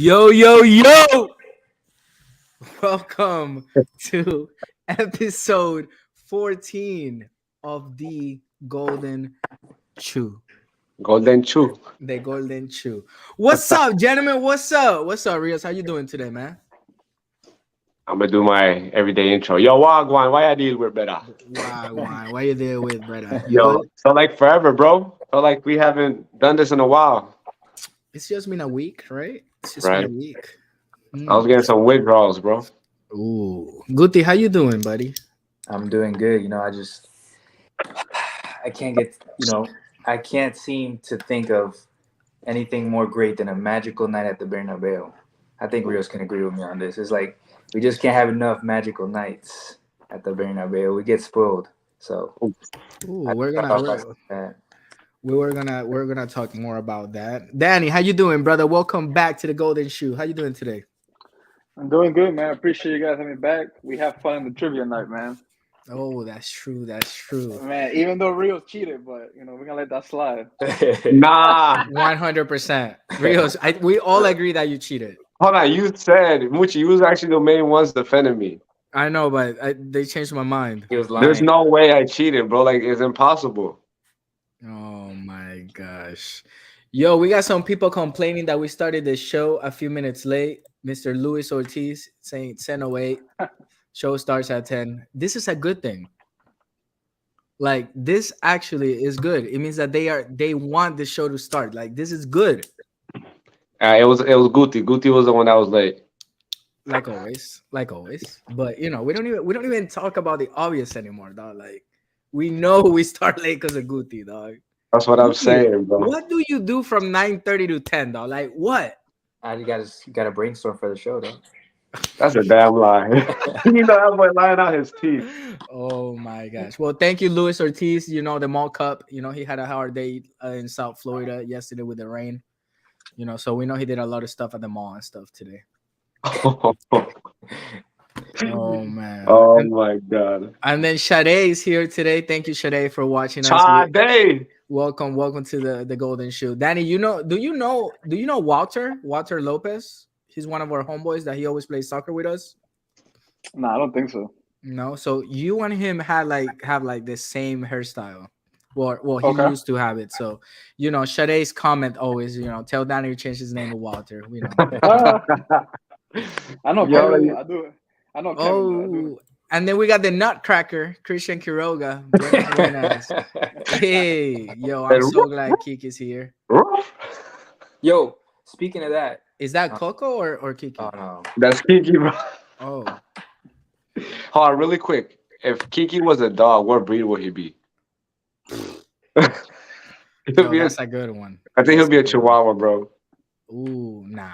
Yo, yo, yo! Welcome to episode 14 of the Golden Chew. Golden Chew. The Golden Chew. What's up, gentlemen? What's up? What's up, Rios? How you doing today, man? I'm gonna do my everyday intro. Yo, Wagwan, why I deal with better? Why you there with, brother? You Yo, good? so like forever, bro. So like we haven't done this in a while, It's just been a week, right? It's just been right? a week. I was getting some withdrawals, bro. Ooh. Guti, how you doing, buddy? I'm doing good. I can't I can't seem to think of anything more great than a magical night at the Bernabeu. I think Rios can agree with me on this. It's like we just can't have enough magical nights at the Bernabeu. We get spoiled. So Ooh, I we're thought gonna about that. we're gonna talk more about that. Danny, how you doing, brother? Welcome back to the Golden Shoe. How you doing today? I'm doing good, man. I appreciate you guys having me back. We have fun in the trivia night, man. Oh, that's true. That's true. Man, even though Rios cheated, but we're gonna let that slide. Nah, 100%. Rios, we all agree that you cheated. hold on. You said Muchi, you was actually the main ones defending me. I know, but they changed my mind. He was lying. There's no way I cheated, bro. Like it's impossible. Oh my gosh. Yo, we got some people complaining that we started the show a few minutes late. Mr. Luis Ortiz saying 10:08. Show starts at 10. This is a good thing. Like this actually is good. It means that they want the show to start. Like this is good. It was Guti. Guti was the one that was late. Like always. But we don't even talk about the obvious anymore, dog. Like we know we start late because of Guti, dog. That's what I'm Guti, saying, bro. What do you do from 9:30 to 10, dog? Like what? You gotta brainstorm for the show, though. That's a damn lie. You know that boy lying out his teeth. Oh my gosh. Well, thank you, Luis Ortiz. The Mall Cup. He had a hard day in South Florida yesterday with the rain. So we know he did a lot of stuff at the mall and stuff today. Oh man. Oh my god. And then Sade is here today. Thank you, Sade, for watching us. Sade. Welcome to the Golden Shoe. Danny, do you know Walter Lopez? He's one of our homeboys that he always plays soccer with us. No, I don't think so. No, so you and him have the same hairstyle. Well, he Okay. used to have it. So, Sade's comment always, tell Danny to change his name to Walter. I know Yo, Kevin. I do it. I know Kevin. I do Oh, and then we got the Nutcracker, Christian Quiroga. Buenas. Hey, yo, I'm so glad Kiki's here. Yo, speaking of that, Is that Coco or Kiki? oh no, That's Kiki, bro. Oh, Hold on, really quick. If Kiki was a dog, what breed would he be? yo, that's a good one. I think he'll be a Chihuahua, bro. Ooh, nah.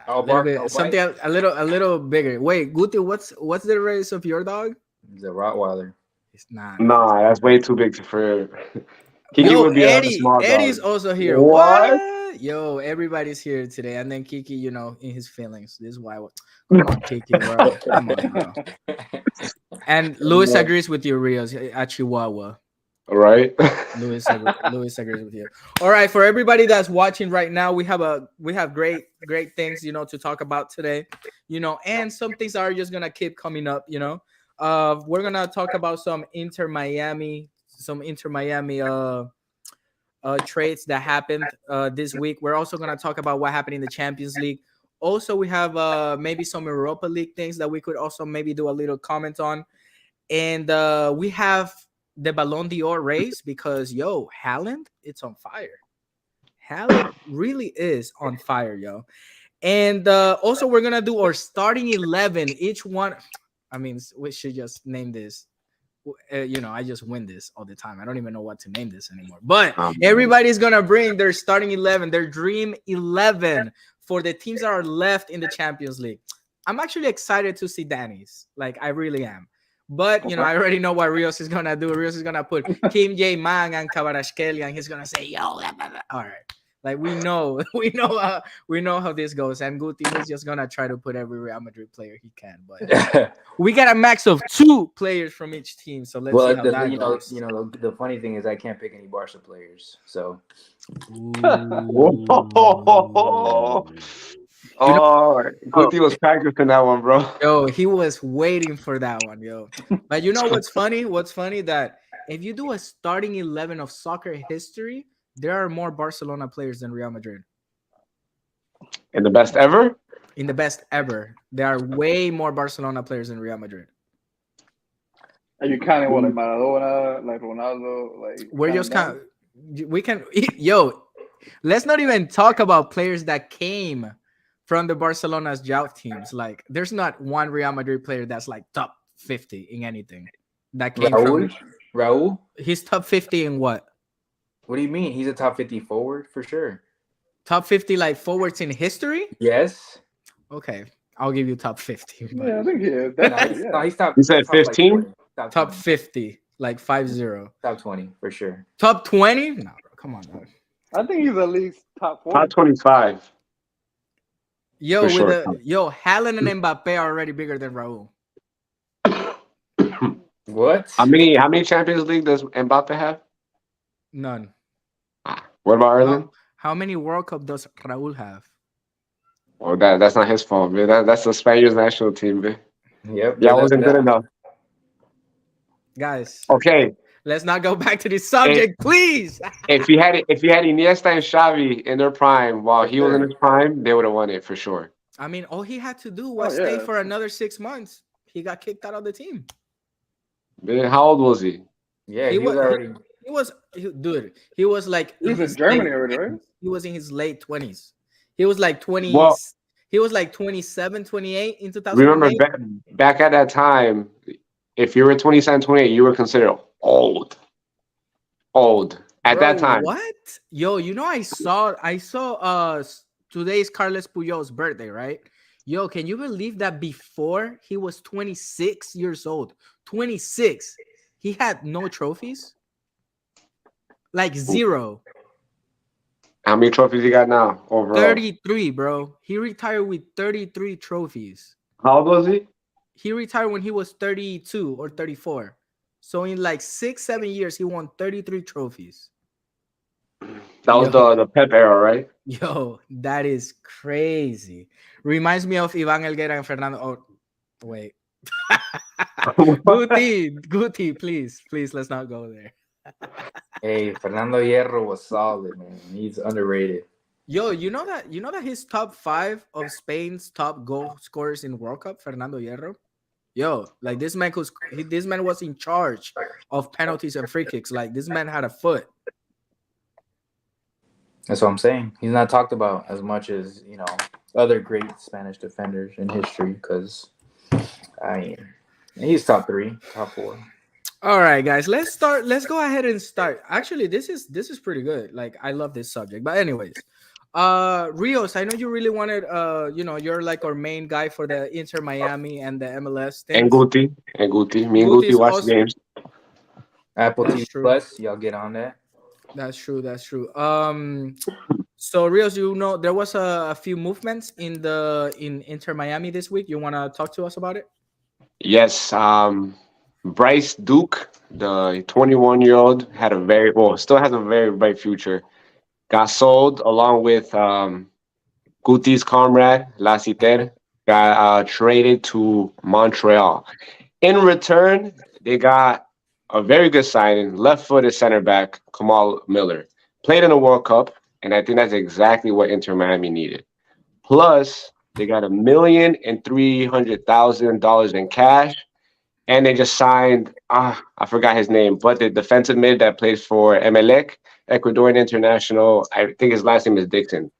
Oh, A little bark, bit- no something a little bigger. Wait, Guti, what's the race of your dog? the Rottweiler. It's not. Nah, that's way too big for. Kiki Yo, would be a Eddie. small Eddie's dog. also here. What? What? Yo, everybody's here today, and then Kiki, in his feelings. This is why. Come on, Kiki, bro. Come on, bro. And Luis Yeah. agrees with you, Rios, at Chihuahua. Right? Luis agrees with you. All right, for everybody that's watching right now, we have great things to talk about today, and some things are just gonna keep coming up. We're gonna talk about some Inter Miami trades that happened this week. We're also gonna talk about what happened in the Champions League. Also, we have maybe some Europa League things that we could also maybe do a little comment on, and we have the Ballon d'Or race because Haaland, it's on fire. Haaland really is on fire, yo. And also we're gonna do our starting 11. Each one, I mean, we should just name this. I just win this all the time. I don't even know what to name this anymore. But everybody's gonna bring their starting 11, their dream 11 for the teams that are left in the Champions League. I'm actually excited to see Danny's. Like I really am. But I already know what Rios is gonna do. Rios is gonna put Kim J. Mang and Kvaratskhelia, and he's gonna say, "Yo, blah, blah, blah." All right." Like we know how this goes. And Guti is just gonna try to put every Real Madrid player he can. But we got a max of 2 players from each team. So let's see how that goes. The funny thing is I can't pick any Barca players. So Ooh. Oh, Guti was practicing that one, bro. Yo, he was waiting for that one, yo. But you know what's funny? What's funny that if you do a starting 11 of soccer history, there are more Barcelona players than Real Madrid. And the best ever? In the best ever, there are way more Barcelona players than Real Madrid. Are you counting what, like Maradona, like Ronaldo, like? We're counting just them? we can yo, let's not even talk about players that came from the Barcelona's drought teams. Like, there's not one Real Madrid player that's like top 50 in anything that came Raul? from. Raul? He's top 50 in what? What do you mean? He's a top 50 forward for sure. Top 50 like forwards in history? Yes. Okay, I'll give you top 50. But Yeah, I think he is. No, Definitely, he's, yeah. no, he's top. You said top, like, 15? 20. Top top 20. 50, like 50. Top 20 for sure. Top 20? No, bro, come on, dog. I think he's at least top 40. Top 25. Yo, For with sure. Haaland and Mbappe are already bigger than Raul. What? How many Champions League does Mbappe have? None. What about Erling? How many World Cup does Raul have? Oh, that's not his fault, man. That's the Spaniards national team, man. Yep. Yeah, I wasn't good enough. Guys, Okay, let's not go back to this subject, please. if you had Iniesta and Xavi in their prime while he was in his prime, they would have won it for sure. I mean, all he had to do was Oh, yeah. stay for another 6 months. He got kicked out of the team. Man, how old was he? Yeah, He he was was- already. Dude, he was like He was in his Germany late already, right? 20s. He was in his late 20s. He was like 20. Well- He was like 27, 28 in 2008. Remember back at that time, if you were 27, 28, you were considered old. Old at that Bro, time. What? Yo, you know, I saw today's Carles Puyol's birthday, right? Yo, can you believe that before he was 26 years old? 26. He had no trophies. Like zero. How many trophies he got now overall? 33, bro. He retired with 33 trophies. How old was he? He retired when he was 32 or 34. So in like 6-7 years, he won 33 trophies. That was the Pep era, right? Yo, that is crazy. Reminds me of Ivan Elguera and Fernando. Oh, wait. Guti, please, let's not go there. Hey, Fernando Hierro was solid, man. He's underrated. Yo, you know that his top 5 of Spain's top goal scorers in World Cup, Fernando Hierro. Yo, like this man was in charge of penalties and free kicks. Like this man had a foot. That's what I'm saying. He's not talked about as much as, you know, other great Spanish defenders in history because, I mean, he's top 3, top 4. All right, guys, let's go ahead and start. Actually, this is pretty good. Like, I love this subject. But anyways, Rios, I know you really wanted, you're like our main guy for the Inter Miami and the MLS thing. And Guti. Me and Guti's Guti watch also- the games. Apple That's TV true. Plus, y'all get on that. That's true. So Rios, you know, there was a few movements in Inter Miami this week. You want to talk to us about it? Yes. Bryce Duke, the 21-year-old, still has a very bright future. Got sold along with Guti's comrade, Lassiter, got traded to Montreal. In return, they got a very good signing, left-footed center back, Kamal Miller. Played in the World Cup, and I think that's exactly what Inter Miami needed. Plus, they got $1,300,000 in cash. And they just signed, I forgot his name, but the defensive mid that plays for Emelec, Ecuadorian International, I think his last name is Dixon,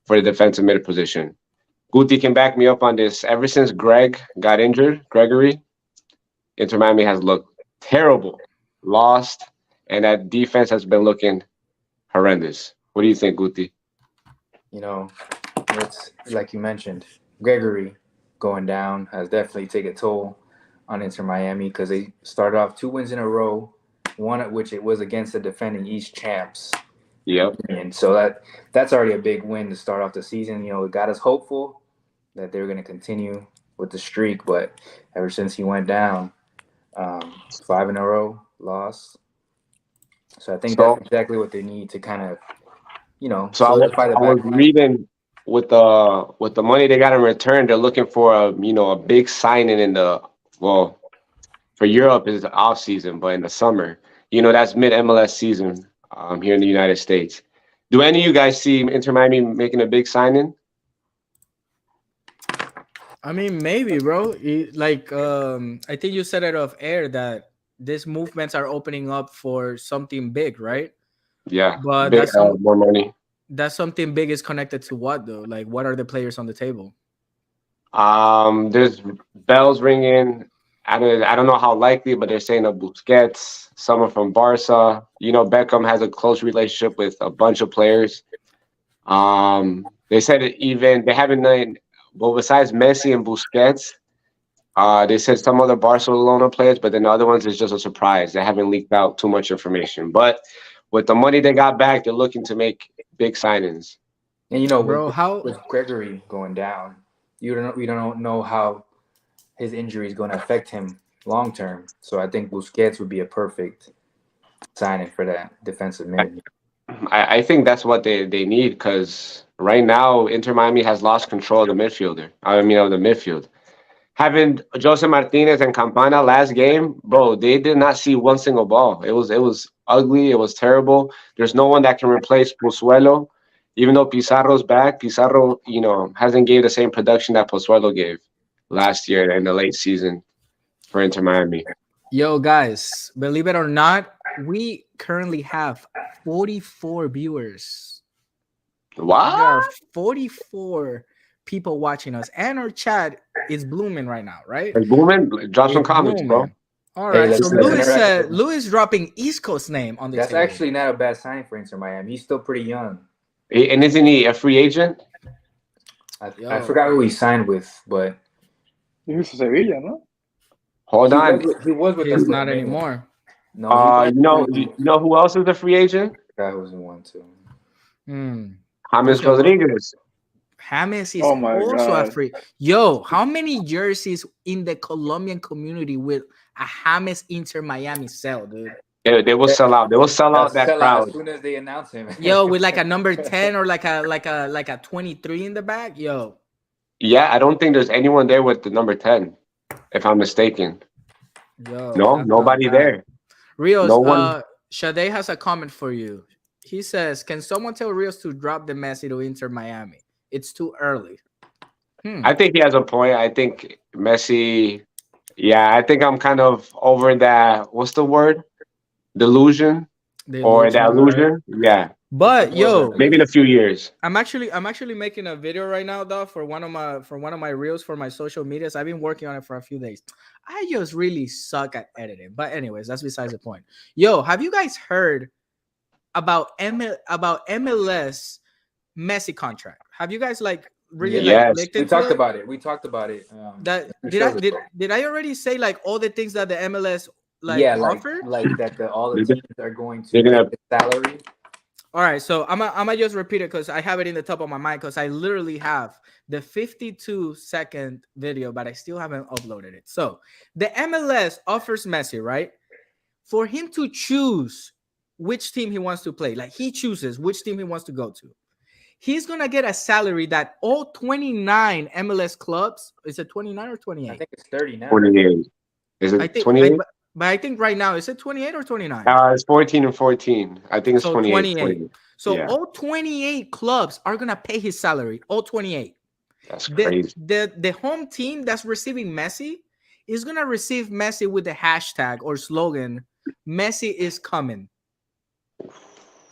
for the defensive mid position. Guti can back me up on this. Ever since Gregory got injured, Inter Miami has looked terrible, lost, and that defense has been looking horrendous. What do you think, Guti? You know, it's like you mentioned, Gregory going down has definitely taken a toll on Inter Miami because they started off 2 wins in a row, one of which it was against the defending East champs. Yep. And so that's already a big win to start off the season. You know, it got us hopeful that they were going to continue with the streak, but ever since he went down, 5 in a row, lost. So I think that's exactly what they need to kind of, you know, So I solidify the was back line. reading with the money they got in return, they're looking for a big signing for Europe is the off season, but in the summer, that's mid MLS season here in the United States. Do any of you guys see Inter Miami making a big signing? I mean, maybe, bro. I think you said it off air that these movements are opening up for something big, right? Yeah, But big, more money. That's something big is connected to what though? Like, what are the players on the table? There's bells ringing. I don't know how likely, but they're saying of Busquets, someone from Barca. Beckham has a close relationship with a bunch of players. They said even they haven't done. Well, besides Messi and Busquets, they said some other Barcelona players, but then the other ones is just a surprise. They haven't leaked out too much information. But with the money they got back, they're looking to make big signings. And Bro, with Gregory going down, we don't know how his injury is going to affect him long term. So I think Busquets would be a perfect signing for that defensive mid. I think that's what they need, because right now Inter Miami has lost control of the midfielder. Of the midfield. Having Jose Martinez and Campana last game, bro, they did not see one single ball. It was ugly. It was terrible. There's no one that can replace Pozuelo. Even though Pizarro's back, Pizarro, hasn't gave the same production that Pozuelo gave last year in the late season for Inter Miami. Yo, guys, believe it or not, we currently have 44 viewers. What? There are 44 people watching us, and our chat is blooming right now, right? It's booming. Drop some comments, bro. All right, Hey, so Louis dropping East Coast name on the That's table. actually not a bad sign for Inter Miami. He's still pretty young. And isn't he a free agent? I forgot who he signed with, but He used to Sevilla, no? Hold on. He was with He's them not for a minute. anymore. No, you know who else is a free agent? That was the one too. James Rodriguez. James is Oh my also God. a free. Yo, how many jerseys in the Colombian community will a James Inter Miami sell, dude? They will sell out. They will sell out that crowd. As soon as they announce him. Yo, with like a number 10 or like a 23 in the back. Yo. Yeah, I don't think there's anyone there with the number 10, if I'm mistaken. Yo. No, nobody there. Rios, No one. Shade has a comment for you. He says, "Can someone tell Rios to drop the Messi to Inter Miami? It's too early." I think he has a point. I think Messi. Yeah, I think I'm kind of over that. What's the word? Delusion or that illusion? Right? Yeah. But yo, maybe in a few years. I'm actually making a video right now, though, for one of my reels for my social medias. I've been working on it for a few days. I just really suck at editing. But anyways, that's besides the point. Yo, have you guys heard about MLS Messi contract? Have you guys really yes. We talked about it. We talked about it. Did I already say all the things that the MLS offer? Like that all the teams are going to get the salary. All right, so I'm gonna just repeat it because I have it in the top of my mind because I literally have the 52-second video, but I still haven't uploaded it. So the MLS offers Messi, right, for him to choose which team he wants to play. Like he chooses which team he wants to go to. He's gonna get a salary that all 29 MLS clubs. Is it 29 or 28? I think it's 30 now. 28. Is it 28? But I think right now, is it 28 or 29? It's 14 and 14. I think it's 28. So yeah. All 28 clubs are going to pay his salary. All 28. That's crazy. The home team that's receiving Messi is going to receive Messi with the hashtag or slogan, Messi is coming.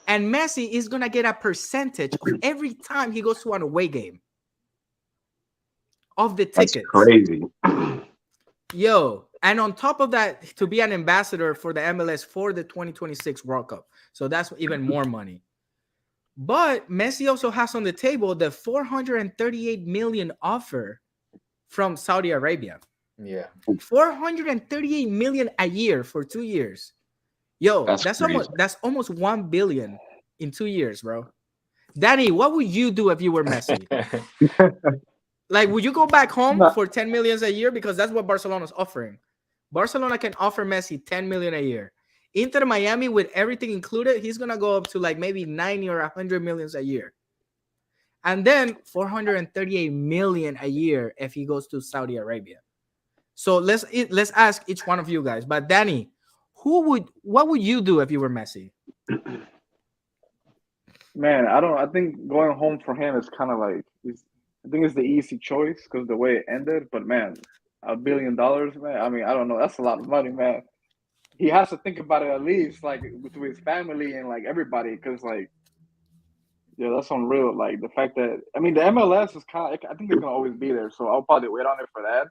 And Messi is going to get a percentage of every time he goes to an away game of the tickets. That's crazy. Yo. And on top of that, to be an ambassador for the MLS for the 2026 World Cup. So that's even more money. But Messi also has on the table the 438 million offer from Saudi Arabia. Yeah. 438 million a year for 2 years. Yo, that's almost 1 billion in 2 years, bro. Danny, what would you do if you were Messi? Would you go back home for 10 million a year? Because that's what Barcelona's offering. Barcelona can offer Messi 10 million a year. Inter Miami, with everything included, he's going to go up to maybe 90 or 100 million a year. and then 438 million a year if he goes to Saudi Arabia. So let's ask each one of you guys. But Danny, what would you do if you were Messi? Man, I think going home for him is kind of like I think it's the easy choice because the way it ended. But man, $1 billion, man. I mean, I don't know. That's a lot of money, man. He has to think about it at least, like with his family and like everybody, because like, yeah, that's unreal. Like the fact that I mean, the MLS is kind of. I think it's gonna always be there, so I'll probably wait on it for that.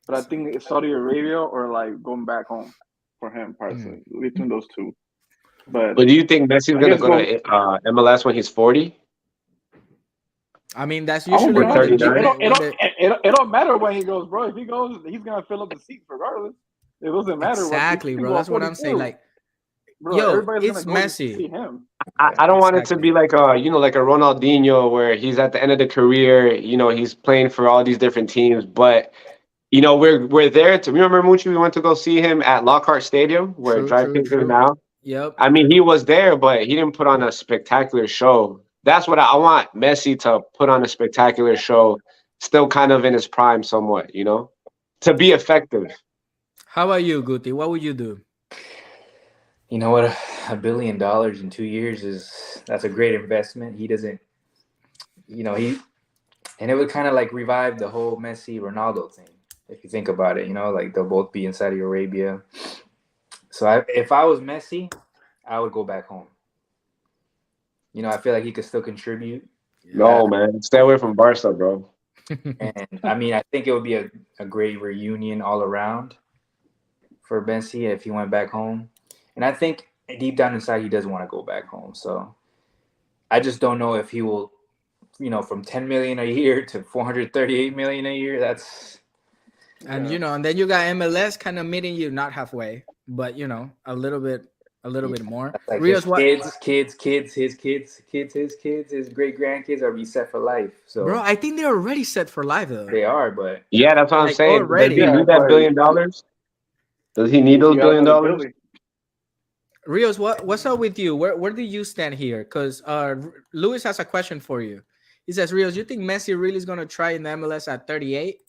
But I think it's Saudi Arabia or like going back home for him personally, between those two. But do you think Messi's I gonna guess go to MLS when he's 40? I mean, that's I won't usually be Or honest, 39? it don't matter when he goes, bro. If he goes, he's gonna fill up the seats regardless. It doesn't matter. Exactly, bro. That's what I'm saying. Like, bro, yo, everybody's it's gonna go to Messi. see him. I don't want it to Exactly. be like like a Ronaldinho where he's at the end of the career, he's playing for all these different teams, but we're there to remember Mucci, we went to go see him at Lockhart Stadium where True, Drive true, Kings is true. now. Yep. I mean, he was there, but he didn't put on a spectacular show. That's what I want Messi to put on a spectacular show, still kind of in his prime somewhat, to be effective. How about you, Guti? What would you do? You know what? $1 billion in 2 years that's a great investment. He doesn't, and it would kind of like revive the whole Messi Ronaldo thing. If you think about it, like they'll both be in Saudi Arabia. So if I was Messi, I would go back home. I feel like he could still contribute. No, man. Stay away from Barca, bro. And I mean, I think it would be a great reunion all around for Messi if he went back home. And I think deep down inside, he does want to go back home. So I just don't know if he will, from 10 million a year to 438 million a year. That's. And and then you got MLS kind of meeting you not halfway, but a little bit more. Like Rios, his kids, his great grandkids are be set for life. So, bro, I think they're already set for life though. They are, but yeah, that's what I'm saying. Already. Does he need that $1 billion? Does he need those $1 billion? Rios, what's up with you? Where do you stand here? Because Luis has a question for you. He says, Rios, you think Messi really is gonna try in the MLS at 38?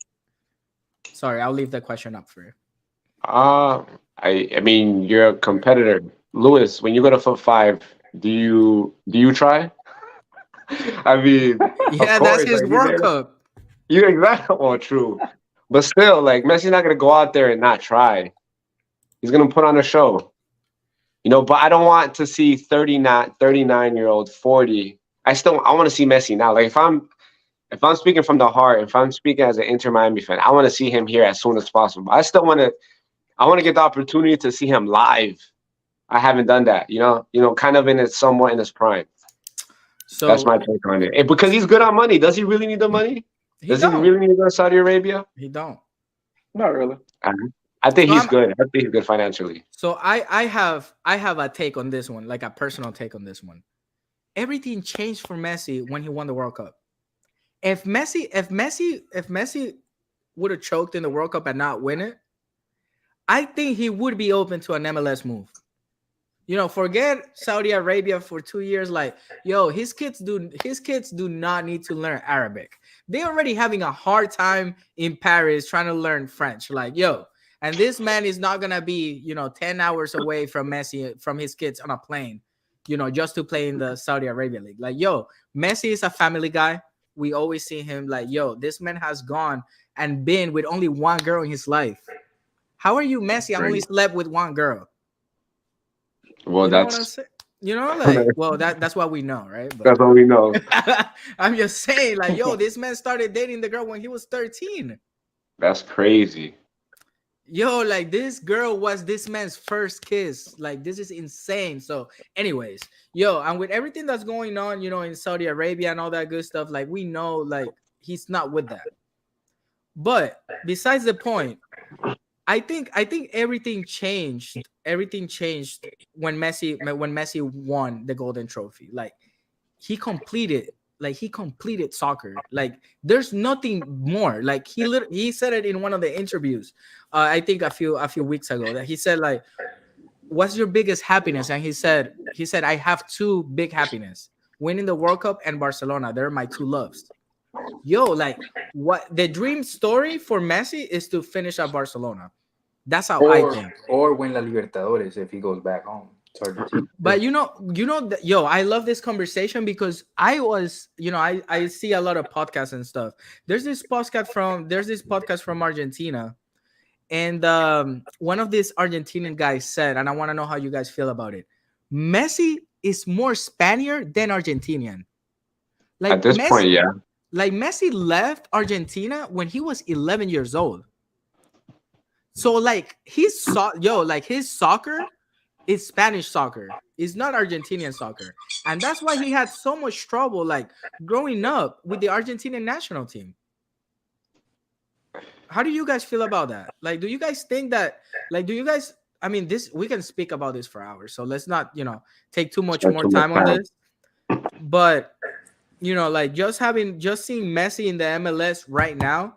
Sorry, I'll leave the question up for you. I mean, you're a competitor, Luis. When you go to Foot5, do you try? I mean, yeah, that's his World Cup. You exactly. Well, true, but still, like Messi's not gonna go out there and not try. He's gonna put on a show, But I don't want to see 39-year-old 40. I want to see Messi now. Like if I'm speaking from the heart, if I'm speaking as an Inter Miami fan, I want to see him here as soon as possible. I want to get the opportunity to see him live. I haven't done that, kind of somewhat in his prime. So that's my take on it. Because he's good on money. Does he really need the money? Does he really need to go to Saudi Arabia? He don't. Not really. I think he's good. I think he's good financially. So I have a take on this one, like a personal take on this one. Everything changed for Messi when he won the World Cup. If Messi would have choked in the World Cup and not win it, I think he would be open to an MLS move. Forget Saudi Arabia for 2 years. Like, his kids do not need to learn Arabic. They're already having a hard time in Paris trying to learn French. Like, and this man is not gonna be, 10 hours away from Messi, from his kids on a plane, just to play in the Saudi Arabia League. Like, Messi is a family guy. We always see him like, this man has gone and been with only one girl in his life. How are you, Messi? I only slept with one girl. Well, that's that's what we know, right? But that's what we know. I'm just saying, like, this man started dating the girl when he was 13. That's crazy. Like this girl was this man's first kiss. Like, this is insane. So, anyways, and with everything that's going on, in Saudi Arabia and all that good stuff, like we know, like he's not with that. But besides the point, I think everything changed. Everything changed when Messi won the Golden Trophy. Like he completed soccer. Like there's nothing more. Like he said it in one of the interviews. I think a few weeks ago that he said like, "What's your biggest happiness?" And he said I have two big happiness. winning the World Cup, and Barcelona. They're my two loves. Yo, like what the dream story for Messi is to finish at Barcelona. That's how I think. Or win La Libertadores if he goes back home to Argentina. But yo, I love this conversation because I was, I see a lot of podcasts and stuff. There's this podcast from Argentina, and one of these Argentinian guys said, and I want to know how you guys feel about it. Messi is more Spaniard than Argentinian. Like at this point, yeah. Like Messi left Argentina when he was 11 years old. So like his soccer is Spanish soccer. It's not Argentinian soccer. And that's why he had so much trouble like growing up with the Argentinian national team. How do you guys feel about that? Like, do you guys think that, like, I mean, we can speak about this for hours, so let's not, take too much more time on this. But, like just seeing Messi in the MLS right now,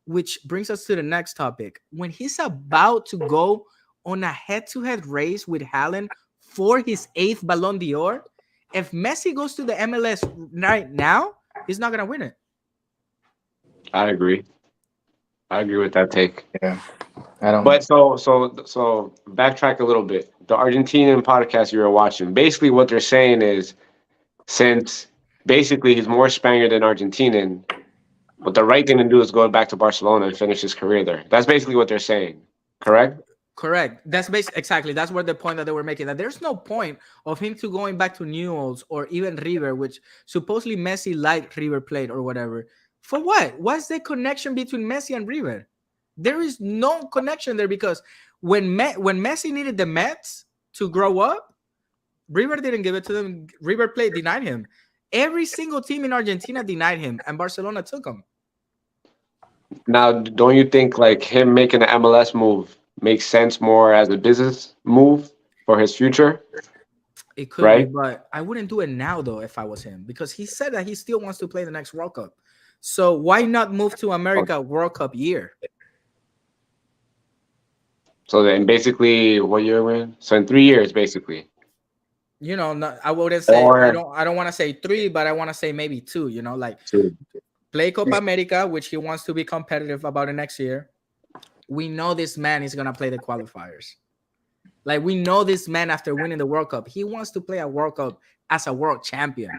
which brings us to the next topic. When he's about to go on a head-to-head race with Haaland for his 8th Ballon d'Or, if Messi goes to the MLS right now, he's not gonna win it. I agree with that take. Yeah, I don't. But so backtrack a little bit. The Argentinian podcast you were watching, basically what they're saying is, since basically he's more Spaniard than Argentinian, but the right thing to do is go back to Barcelona and finish his career there. That's basically what they're saying. Correct? Correct. That's exactly. That's what the point that they were making. That there's no point of him to going back to Newell's or even River, which supposedly Messi liked River Plate or whatever. For what? What's the connection between Messi and River? There is no connection there because when Messi needed the Mets to grow up, River didn't give it to them. River Plate denied him. Every single team in Argentina denied him, and Barcelona took him. Now, don't you think like him making an MLS move makes sense more as a business move for his future? It could right? be, but I wouldn't do it now though if I was him, because he said that he still wants to play the next World Cup. So why not move to America World Cup year? So then basically what year we're in? So in 3 years, basically. I wouldn't say I don't want to say 3, but I want to say maybe 2, like 2. Play Copa America, which he wants to be competitive about it next year. We know this man is going to play the qualifiers. Like, we know this man after winning the World Cup, he wants to play a World Cup as a world champion.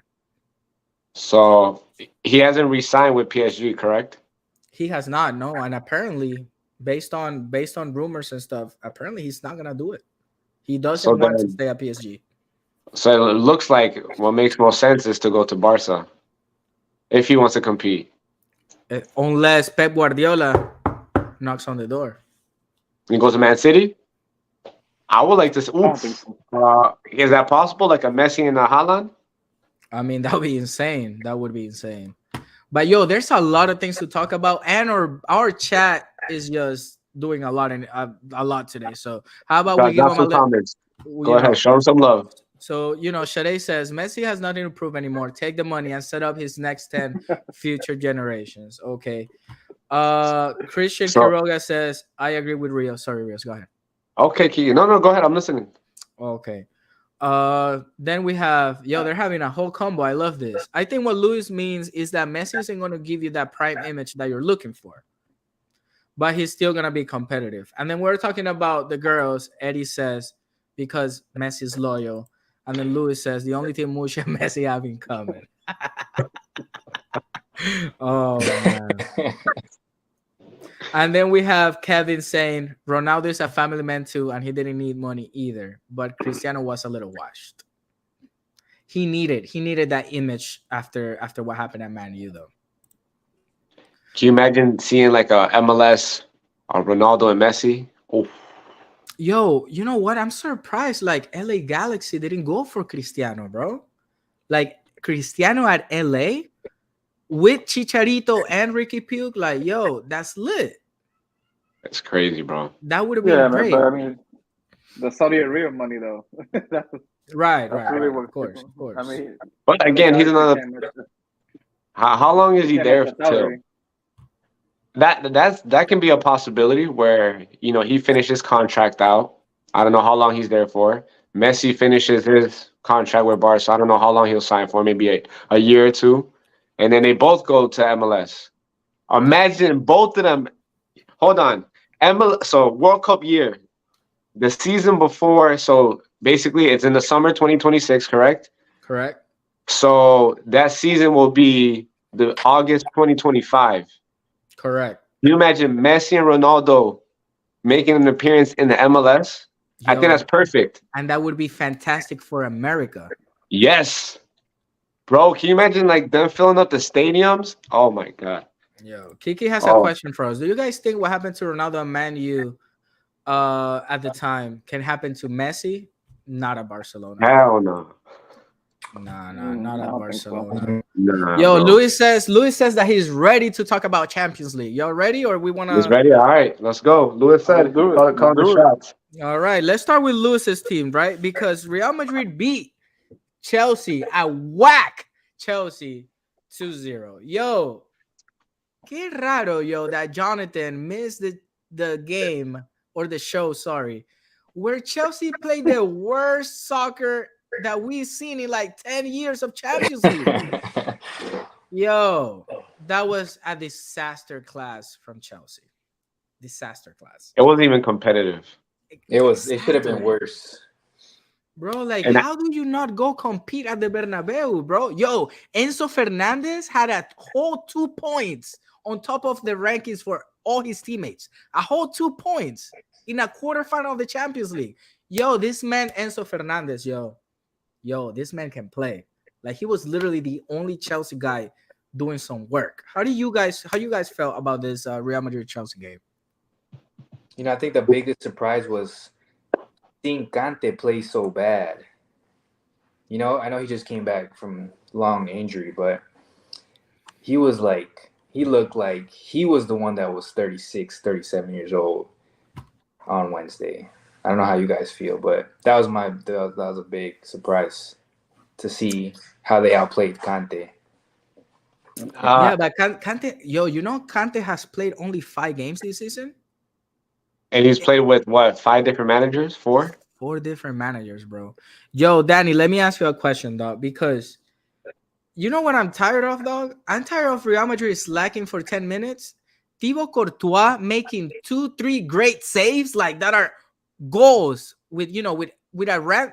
So he hasn't re-signed with PSG, correct? He has not, no. And apparently, based on rumors and stuff, apparently he's not going to do it. He doesn't want to stay at PSG. So it looks like what makes more sense is to go to Barca if he wants to compete. Unless Pep Guardiola knocks on the door. He goes to Man City? I would like to see. Is that possible? Like a Messi and a Haaland? I mean, that would be insane. That would be insane. But yo, there's a lot of things to talk about, and our chat is just doing a lot today. So how about we give them a comments? Go ahead, show him some love. So, Shade says, Messi has nothing to prove anymore. Take the money and set up his next 10 future generations. Okay. Christian Quiroga says, I agree with Rio. Sorry, Rios, go ahead. Okay, Kiki. No, go ahead. I'm listening. Okay. Then we have, they're having a whole combo. I love this. I think what Luis means is that Messi isn't going to give you that prime image that you're looking for, but he's still going to be competitive. And then we're talking about the girls. Eddie says, because Messi's loyal. And then Luis says, the only thing Musha and Messi have in common. Oh, man. And then we have Kevin saying, Ronaldo is a family man too, and he didn't need money either. But Cristiano was a little washed. He needed that image after what happened at Man U, though. Can you imagine seeing like a MLS, Ronaldo and Messi? Oh. Yo, you know what? I'm surprised. Like, LA Galaxy didn't go for Cristiano, bro. Like, Cristiano at LA with Chicharito and Ricky Puig. Like, yo, that's lit. That's crazy, bro. That would have been great. But I mean, the Saudi Arabia money, though. Right. Really Of course. I mean, but again, he's another. How long is he there till? That can be a possibility where, he finishes contract out. I don't know how long he's there for. Messi finishes his contract with Barca. I don't know how long he'll sign for, maybe a year or two. And then they both go to MLS. Imagine both of them. Hold on. So World Cup year, the season before. So basically, it's in the summer 2026, correct? Correct. So that season will be the August 2025. Correct. Can you imagine Messi and Ronaldo making an appearance in the MLS? I think that's perfect. And that would be fantastic for America. Yes. Bro, can you imagine like them filling up the stadiums? Oh my God. Yo, Kiki has a question for us. Do you guys think what happened to Ronaldo and Man U at the time can happen to Messi? Not at Barcelona. Hell no. Nah, not at Barcelona. So. Nah, Yo, bro. Luis says that he's ready to talk about Champions League. Y'all ready, or we wanna? He's ready. All right, let's go. Luis said, Let's do it. call the Let's do it. shots. All right, let's start with Luis's team, right? Because Real Madrid beat Chelsea at whack Chelsea 2-0. Yo, qué raro, yo, that Jonathan missed the game or the show, sorry, where Chelsea played the worst soccer that we've seen in like 10 years of Champions League. Yo, that was a disaster class from Chelsea. Disaster class. It wasn't even competitive. It should have been worse. Bro, like, And how do you not go compete at the Bernabeu, bro? Yo, Enzo Fernandez had a whole 2 points on top of the rankings for all his teammates. A whole 2 points in a quarterfinal of the Champions League. Yo, this man, Enzo Fernandez, yo, this man can play. Like, he was literally the only Chelsea guy doing some work. How you guys felt about this Real Madrid-Chelsea game? You know, I think the biggest surprise was seeing Kante play so bad. You know, I know he just came back from long injury, but he looked like he was the one that was 36, 37 years old on Wednesday. I don't know how you guys feel, but that was a big surprise to see how they outplayed Kante. Yeah, but Kante, yo, you know Kante has played only 5 games this season? And he's played with what, 5 different managers? 4? 4 different managers, bro. Yo, Danny, let me ask you a question, dog, because you know what I'm tired of, dog? I'm tired of Real Madrid slacking for 10 minutes. Thibaut Courtois making 2-3 great saves like that are goals with a rank.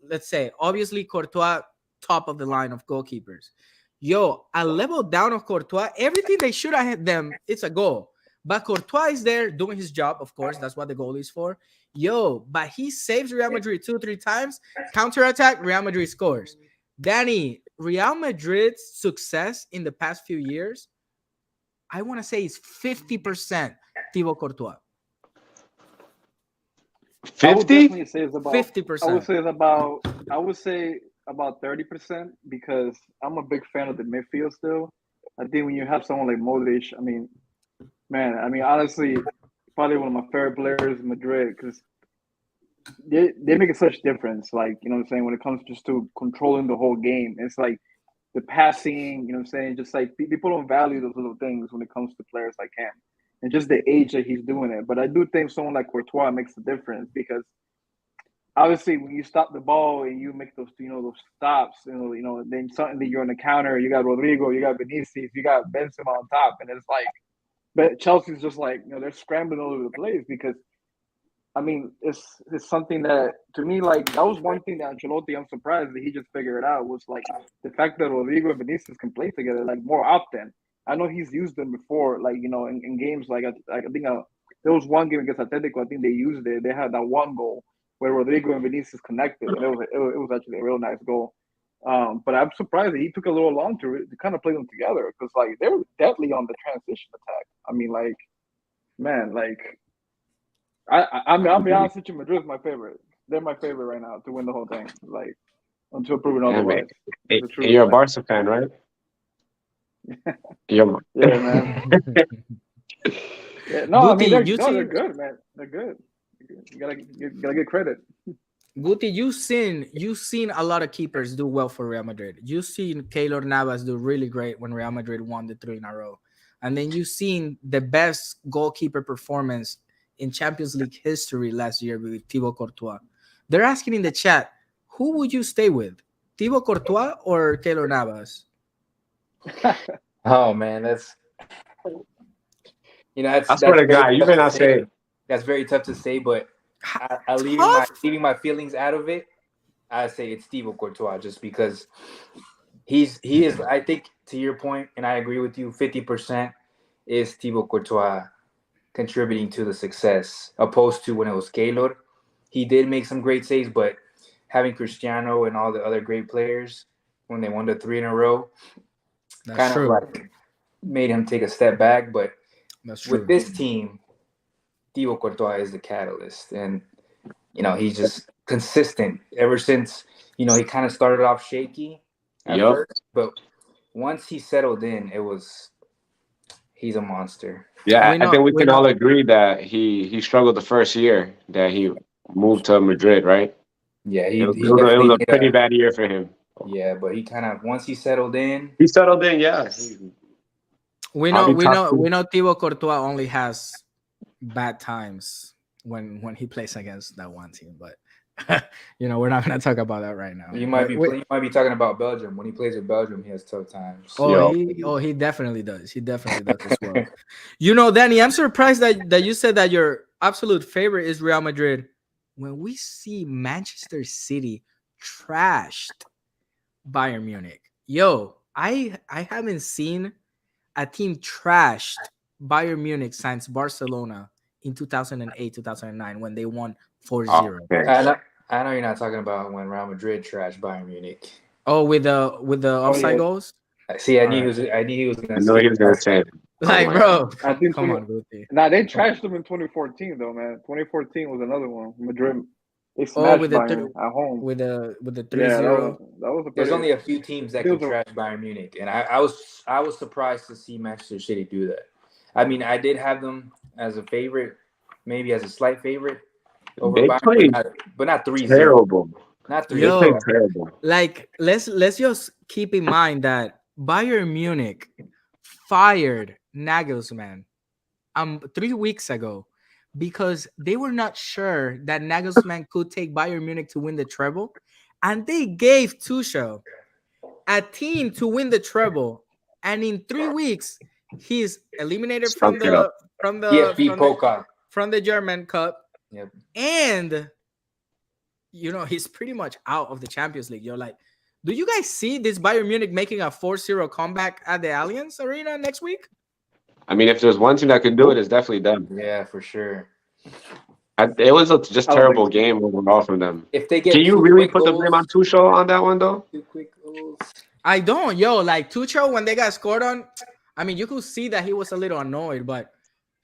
Let's say, obviously, Courtois, top of the line of goalkeepers. Yo, a level down of Courtois, everything they shoot at them, it's a goal. But Courtois is there doing his job, of course. That's what the goal is for. Yo, but he saves Real Madrid 2-3 times. Counter-attack, Real Madrid scores. Danny, Real Madrid's success in the past few years, I want to say is 50% Thibaut Courtois. 50? 50%. I would say about 30% because I'm a big fan of the midfield still. I think when you have someone like Modric, honestly, probably one of my favorite players in Madrid because they make such difference. Like, you know what I'm saying, when it comes just to controlling the whole game, it's like the passing, you know what I'm saying, just like people don't value those little things when it comes to players like him and just the age that he's doing it. But I do think someone like Courtois makes a difference because obviously when you stop the ball and you make those stops, then suddenly you're on the counter. You got Rodrigo, you got Vinicius, you got Benzema on top, and it's like, but Chelsea's just like, they're scrambling all over the place because, it's something that to me, like, that was one thing that Ancelotti, I'm surprised that he just figured out, was like the fact that Rodrigo and Vinicius can play together like more often. I know he's used them before, like, in games like I think there was one game against Atletico. I think they used it. They had that one goal where Rodrigo and Vinicius connected. And it was actually a real nice goal. But I'm surprised that he took a little long to kind of play them together because, like, they were deadly on the transition attack. I'll be honest with you, Madrid's my favorite. They're my favorite right now to win the whole thing. Like, until proven otherwise. You're a Barca fan, right? Yeah, man. Yeah, no, Guti, they're good, man. They're good. You gotta get credit. Guti, you've seen a lot of keepers do well for Real Madrid. You've seen Keylor Navas do really great when Real Madrid won the 3 in a row. And then you've seen the best goalkeeper performance in Champions League history last year with Thibaut Courtois. They're asking in the chat, who would you stay with? Thibaut Courtois or Keylor Navas? Oh man, that's I swear to very God, you tough better to not say. say. That's very tough to say, but I Tough? leaving my feelings out of it. I say it's Thibaut Courtois just because he is. I think to your point, and I agree with you. 50% is Thibaut Courtois contributing to the success, opposed to when it was Keylor. He did make some great saves, but having Cristiano and all the other great players when they won the 3 in a row, That's kind true. of like made him take a step back. But That's true. with this team, Thibaut Courtois is the catalyst, and he's just consistent ever since. He kind of started off shaky at Yup. first, but once he settled in, he's a monster. Yeah, We I know- think we we can know- all agree that he struggled the first year that he moved to Madrid, right? Yeah, It was, he it was definitely a made pretty bad year for him. Yeah, but he kind of once he settled in. He settled in, yeah. We know Probably top two. Thibaut Courtois only has bad times when he plays against that one team, but we're not gonna talk about that right now. You might But be talking about Belgium. When he plays with Belgium, he has tough times. he definitely does. He definitely does as well. Danny, I'm surprised that you said that your absolute favorite is Real Madrid. When we see Manchester City trashed Bayern Munich, I haven't seen a team trashed Bayern Munich since Barcelona in 2008, 2009 when they won 4-0. Okay. I know you're not talking about when Real Madrid trashed Bayern Munich. Oh, with the offside yeah. goals. See, I knew Alright. he was I gonna. know he was gonna say it. Like, my bro, I think come on, Guti. Nah, they trashed them in 2014 though, man. 2014 was another one. Madrid, they smashed with the Bayern at home. with the 3-0. Yeah, that was a There's pretty, only a few teams that can trash Bayern Munich, and I was surprised to see Manchester City do that. I mean, I did have them as a favorite, maybe as a slight favorite over They Bayern, played but not 3-0. terrible. Not 3-0. They Yo. played terrible. Like, let's just keep in mind that Bayern Munich fired Nagelsmann 3 weeks ago because they were not sure that Nagelsmann could take Bayern Munich to win the treble, and they gave Tuchel a team to win the treble, and in 3 weeks he's eliminated from Stunk it up. the German Cup. Yep. And he's pretty much out of the Champions League. You're like, do you guys see this Bayern Munich making a 4-0 comeback at the Allianz Arena next week? I mean, if there's one team that can do it, it's definitely them. Yeah, for sure. It was a just terrible game overall from them. If they get, Can you really put the blame on Tuchel on that one though? 2 quick goals. I don't, like Tuchel when they got scored on. I mean, you could see that he was a little annoyed, but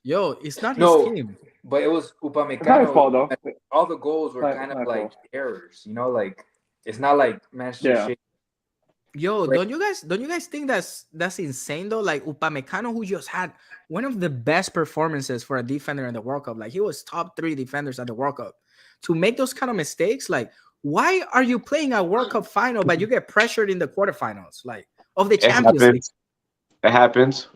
it's not his team. But it was it's not his Upamecano. fault though. All the goals were kind of like errors, like it's not like Manchester City. Don't you guys think that's insane though? Like Upamecano, who just had one of the best performances for a defender in the World Cup, like he was top 3 defenders at the World Cup, to make those kind of mistakes. Like, why are you playing a World Cup final but you get pressured in the quarterfinals, like of the Champions League? It happens.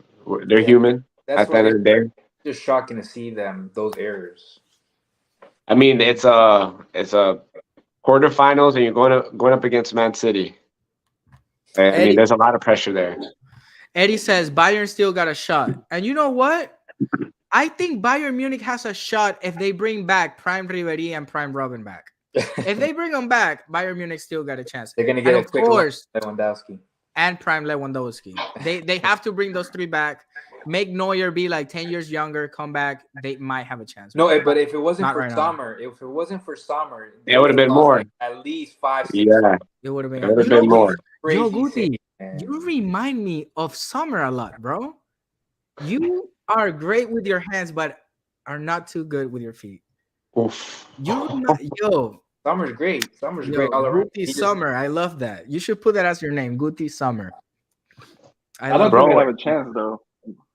They're human. At the end of the day, just shocking to see those errors. I mean, it's a quarterfinals, and you're going up against Man City. I mean, there's a lot of pressure there. Eddie says Bayern still got a shot, and you know what? I think Bayern Munich has a shot if they bring back Prime Ribéry and Prime Robben back. If they bring them back, Bayern Munich still got a chance. They're gonna get of course Lewandowski and Prime Lewandowski. They have to bring those 3 back. Make Neuer be like 10 years younger, come back. They might have a chance. No, but if it wasn't for Sommer, it would have been more. At least 5, 6. Yeah, it would have been. It would have been more. Yo, Guti, you remind me of Sommer a lot, bro. You are great with your hands, but are not too good with your feet. Oof. Sommer's great. Sommer's great all around. Guti Sommer, I love that. You should put that as your name, Guti Sommer. I don't think they have a chance though.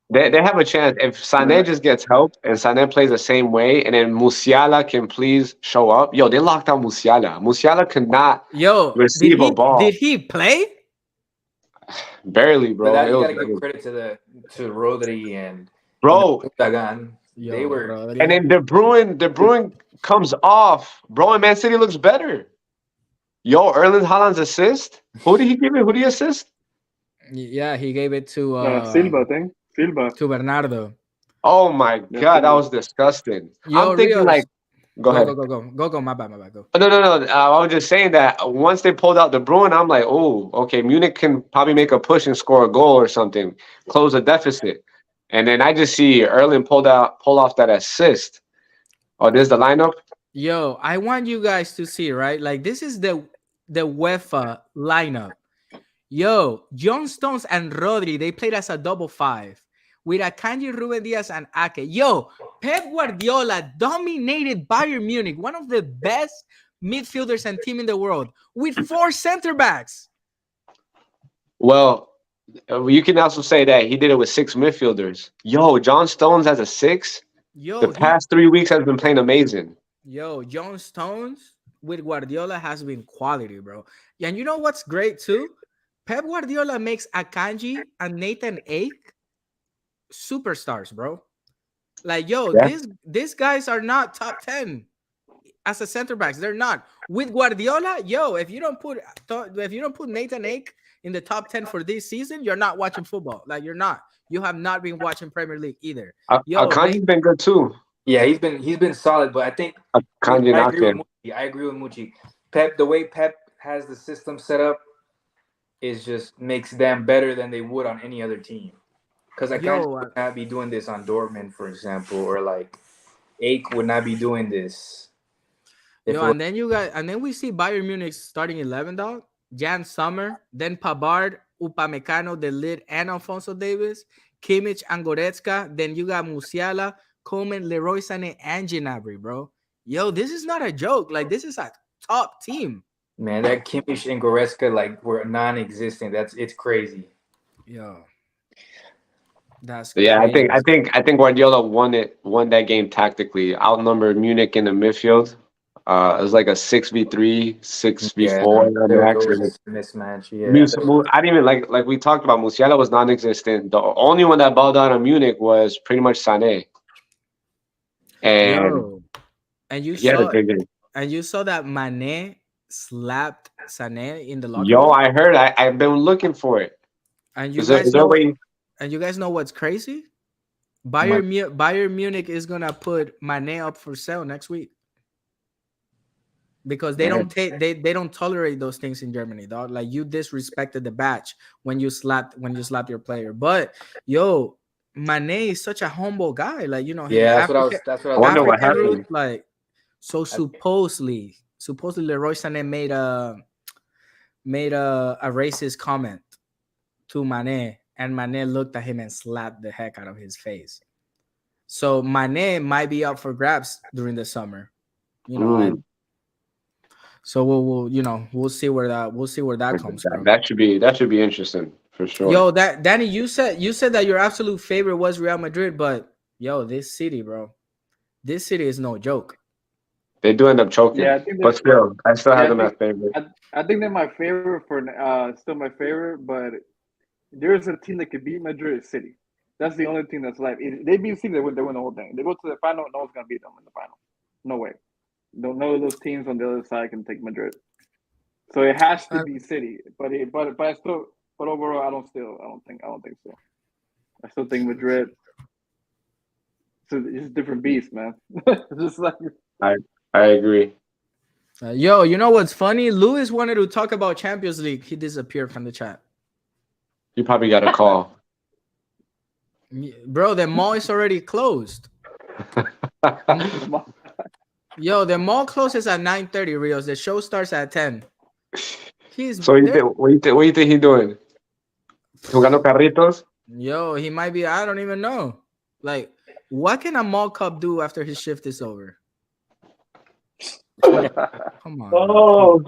They have a chance if Sané just gets help and Sané plays the same way, and then Musiala can please show up. They locked out Musiala. Musiala could not receive a ball. Did he play? Barely, bro. But you gotta give credit to Rodri and Dagan. They were, bro. And then De Bruyne comes off, bro, and Man City looks better. Yo, Erling Haaland's assist. Who did he give it? Who did he assist? Yeah, he gave it to Silva thing. Silva. Bernardo. Oh my Yeah, God, that Silva. was disgusting. Yo, I'm thinking Rios. like, go ahead. Go. My bad. Go. No. I was just saying that once they pulled out De Bruyne, I'm like, oh, okay, Munich can probably make a push and score a goal or something, close a deficit. And then I just see Erling pull off that assist. Oh, there's the lineup. Yo, I want you guys to see, right? Like this is the UEFA lineup. Yo, John Stones and Rodri, they played as a double five with Akanji, Ruben Diaz, and Ake. Yo, Pep Guardiola dominated Bayern Munich, one of the best midfielders and team in the world, with 4 center backs. Well, you can also say that he did it with 6 midfielders. Yo, John Stones has a 6. Yo, The past 3 weeks has been playing amazing. Yo, John Stones with Guardiola has been quality, bro. And you know what's great too? Pep Guardiola makes Akanji and Nathan Ake superstars, bro. Like, yo, Yeah. these guys are not top 10 as a center backs. They're not. With Guardiola, yo, if you don't put Nathan Ake in the top 10 for this season, you're not watching football. Like, you're not. You have not been watching Premier League either. Yo, Akanji's been good too. Yeah, he's been solid, but I think Akanji knocked him. I agree with Mucci. Pep, the way Pep has the system set up is just makes them better than they would on any other team. Because I would not be doing this on Dortmund, for example, or like Ake would not be doing this. And then we see Bayern Munich starting 11, dog. Jan Sommer, then Pavard, Upamecano, De Ligt, and Alphonso Davies, Kimmich and Goretzka. Then you got Musiala, Coleman, Leroy Sané, and Gnabry, bro. Yo, this is not a joke. Like, this is a top team. Man, that Kimmich and Goretzka like were non-existent. It's crazy. Yo, that's yeah. crazy. I think Guardiola won that game tactically. Outnumbered Munich in the midfield. It was like a 6v3, 6v4 mismatch. Yeah, I didn't even like we talked about. Musiala was non-existent. The only one that balled out on Munich was pretty much Sané. And you saw that Mané slapped Sané in the locker room. Yo, I heard. I've been looking for it. And you guys know what's crazy? Bayern Munich is gonna put Mané up for sale next week because they don't tolerate those things in Germany, dog. Like, you disrespected the badge when you slapped your player. But yo, Mané is such a humble guy. Like, you know. Yeah, that's what I wonder what happened. Like, so supposedly Leroy Sané made a racist comment to Mané, and Mané looked at him and slapped the heck out of his face. So Mané might be up for grabs during the summer, you know. So we'll see where that comes from. That should be interesting for sure. Yo, Danny, you said that your absolute favorite was Real Madrid, but yo, this city is no joke. They do end up choking, but still, I still have them as favorite. I think they're my favorite still my favorite, but there's a team that could beat Madrid City. That's the only team that's left. If they beat City, they win the whole thing. They go to the final, no one's gonna beat them in the final. No way. None of those teams on the other side can take Madrid. So it has to be City. But overall, I don't think so. I still think Madrid. It's a different beast, man. Just like I agree. Yo, you know what's funny? Luis wanted to talk about Champions League. He disappeared from the chat. You probably got a call. Bro, the mall is already closed. Yo, the mall closes at 9:30, Rios. The show starts at 10. What do you think he's doing? Jugando carritos? Yo, he might be. I don't even know. Like, what can a mall cop do after his shift is over? Come on. Oh.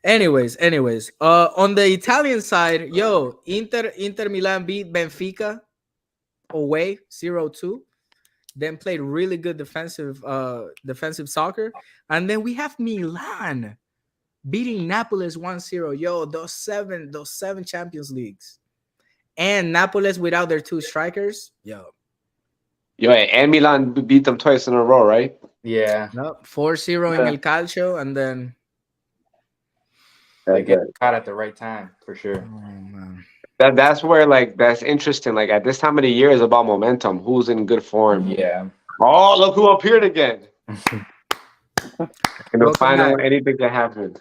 Anyways, on the Italian side, yo, Inter Milan beat Benfica away 0-2. Then played really good defensive soccer, and then we have Milan beating Napolis 1-0. Yo, those seven Champions Leagues, and Napolis without their 2 strikers. Yo, and Milan beat them twice in a row, right? Yeah. No, 4-0 in El Calcio, and then They That's get it. caught at the right time for sure. man. That's where like that's interesting. Like at this time of the year is about momentum. Who's in good form? Yeah. Oh, look who appeared again. In the Welcome final, back. anything can happen.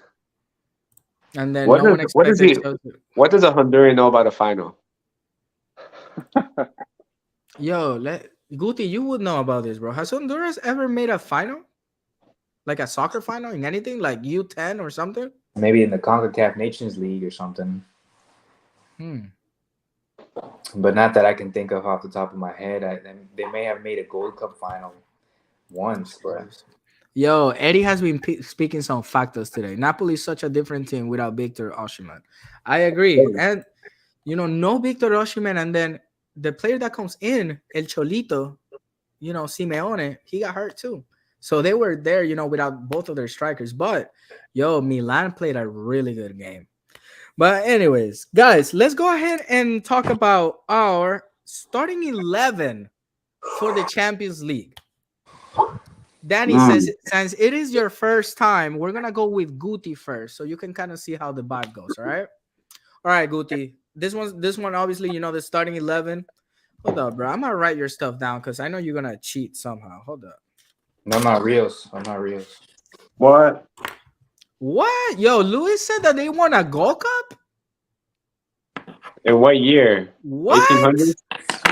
And then What no does one what does expected he Chelsea. what does a Honduran know about the final? Yo, Guti, you would know about this, bro. Has Honduras ever made a final? Like a soccer final in anything? Like U10 or something? Maybe in the CONCACAF Nations League or something, but not that I can think of off the top of my head. They may have made a Gold Cup final once, but Yo, Eddie has been speaking some factors today. Napoli is such a different team without Victor Osimhen. I agree. And, no Victor Osimhen. And then the player that comes in, El Cholito, Simeone, he got hurt too. So they were there, without both of their strikers. But, Milan played a really good game. But anyways, guys, let's go ahead and talk about our starting 11 for the Champions League. Danny says, since it is your first time, we're going to go with Guti first. So you can kind of see how the vibe goes, all right? All right, Guti. This one, obviously, the starting 11. Hold up, bro. I'm going to write your stuff down because I know you're going to cheat somehow. Hold up. No, I'm not Rios. What? What? Yo, Luis said that they won a Gold Cup? In what year? What? 1800s?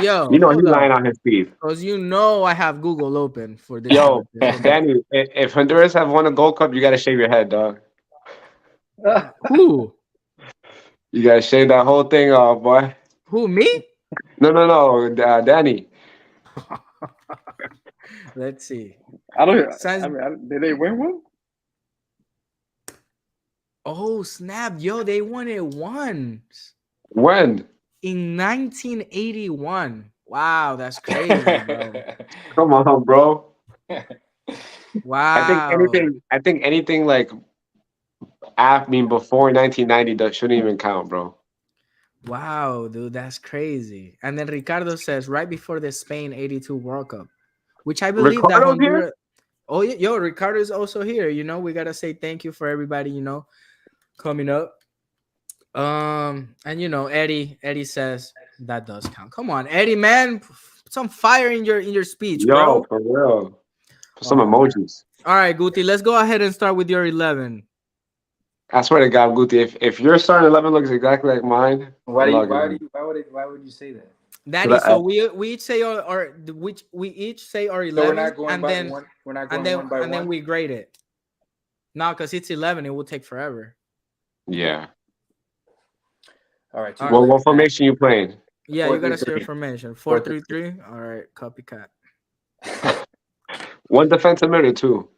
Yo, He's hold lying up. on his teeth. Because I have Google open for this. Yo, Danny, if Honduras have won a Gold Cup, you got to shave your head, dog. Who? You got to shave that whole thing off, boy. Who, me? No, Danny. Let's see. Did they win one? Oh, snap. Yo, they won it once. When? In 1981. Wow, that's crazy, bro. Come on, bro. Wow. I think anything like before 1990 shouldn't even count, bro. Wow, dude, that's crazy. And then Ricardo says right before the Spain 82 World Cup, which I believe that Honduras. Here? Oh, yo, Ricardo is also here. We got to say thank you for everybody, coming up. And Eddie says that does count. Come on, Eddie, man, put some fire in your speech, bro. For real. Put some emojis. All right, Guti, let's go ahead and start with your 11. I swear to God, Guti, if your starting 11 looks exactly like mine, why would you say that? Danny, so we each say we each say our 11, so we're not going by one. We're not going one by one. And then we grade it. No, because it's 11, it will take forever. Yeah. All right. What formation you playing? Yeah, 4, you gotta say your formation. 4-3-3. All right, copycat. One defensive mid or two?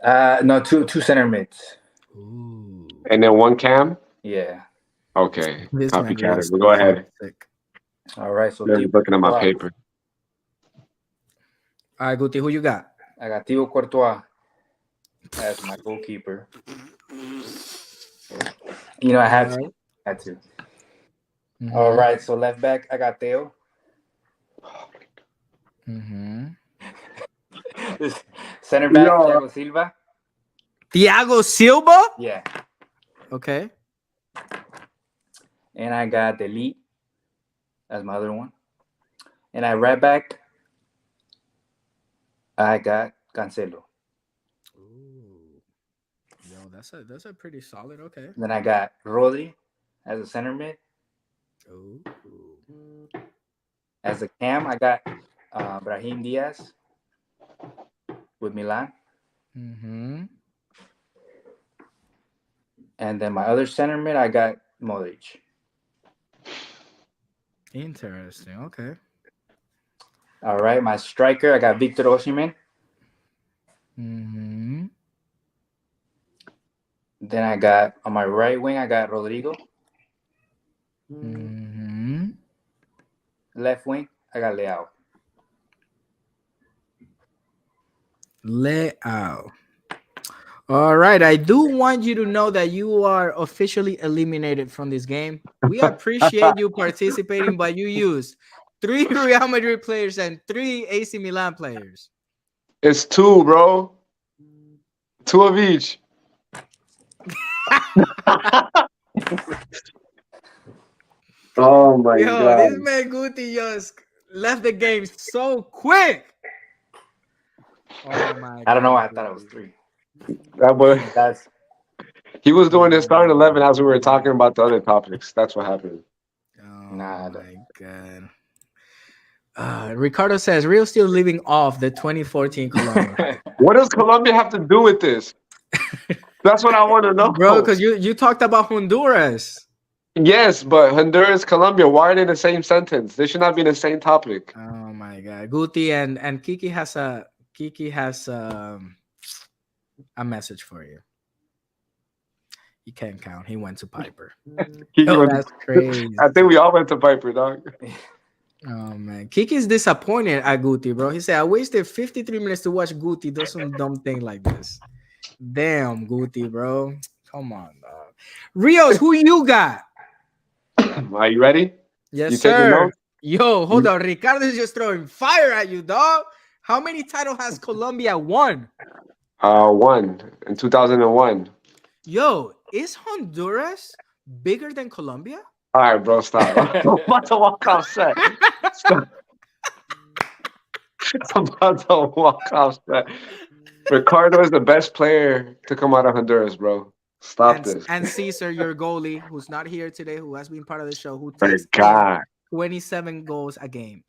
No, two center mids. Ooh. And then one cam? Yeah. Okay. This copycat. We'll go ahead. All right. So looking at my paper. All right, Guti, who you got? I got Thibaut Courtois as my goalkeeper. I had to. Mm-hmm. All right, so left back, I got Theo. Mm-hmm. Center back, Thiago Silva. Thiago Silva? Yeah. Okay. And I got Delete as my other one. And I right back, I got Cancelo. Ooh. Yo, that's a pretty solid. Okay. Then I got Rodri as a center mid. Ooh. As a cam, I got Brahim Diaz with Milan. Mm-hmm. And then my other center mid, I got Modric. Interesting. Okay. All right, my striker, I got Victor Osimhen. Mm-hmm. Then I got on my right wing, I got Rodrigo. Mm-hmm. Left wing, I got Leao. All right. I do want you to know that you are officially eliminated from this game. We appreciate you participating, but you used 3 Real Madrid players and 3 AC Milan players. It's 2, bro. 2 of each. Oh my Yo, this god. man Guti just left the game so quick. Oh my god. I don't know why I thought it was 3. That boy, That's he was doing his starting 11 as we were talking about the other topics. That's what happened. Oh Nah, my god. Ricardo says Rio still living off the 2014 Colombia. What does Colombia have to do with this? That's what I want to know. Bro, because you talked about Honduras. Yes, but Honduras, Colombia, why are they in the same sentence? They should not be in the same topic. Oh my god. Guti and Kiki has a message for you. He can't count. He went to Piper. Kiki Oh, went- that's crazy. I think we all went to Piper, dog. Oh man, Kiki's disappointed at Guti, bro. He said, "I wasted 53 minutes to watch Guti do some dumb thing like this." Damn, Guti, bro. Come on, dog. Rios, who you got? Are you ready? Yes, You taking sir. notes? Yo, hold on. Ricardo is just throwing fire at you, dog. How many titles has Colombia won? 1 in 2001. Yo, is Honduras bigger than Colombia? All right, bro, stop. I'm about to walk off set. Stop. I'm about to walk off set. Ricardo is the best player to come out of Honduras, bro. Stop this. And Caesar, your goalie, who's not here today, who has been part of the show, who My takes God. 27 goals a game.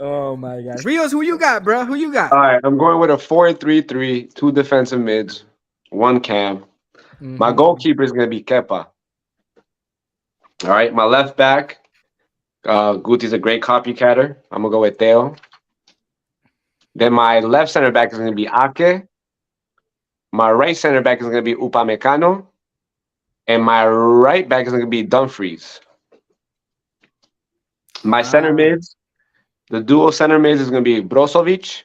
Oh my gosh. Rios, who you got, bro? Who you got? All right, I'm going with a 4-3-3, 2 defensive mids, 1 cam. My Mhm. goalkeeper is going to be Kepa. All right, my left back, Guti's a great copycatter. I'm going to go with Theo. Then my left center back is going to be Ake. My right center back is going to be Upamecano. And my right back is going to be Dumfries. My center Wow. mids, the dual center mids is going to be Brozovic.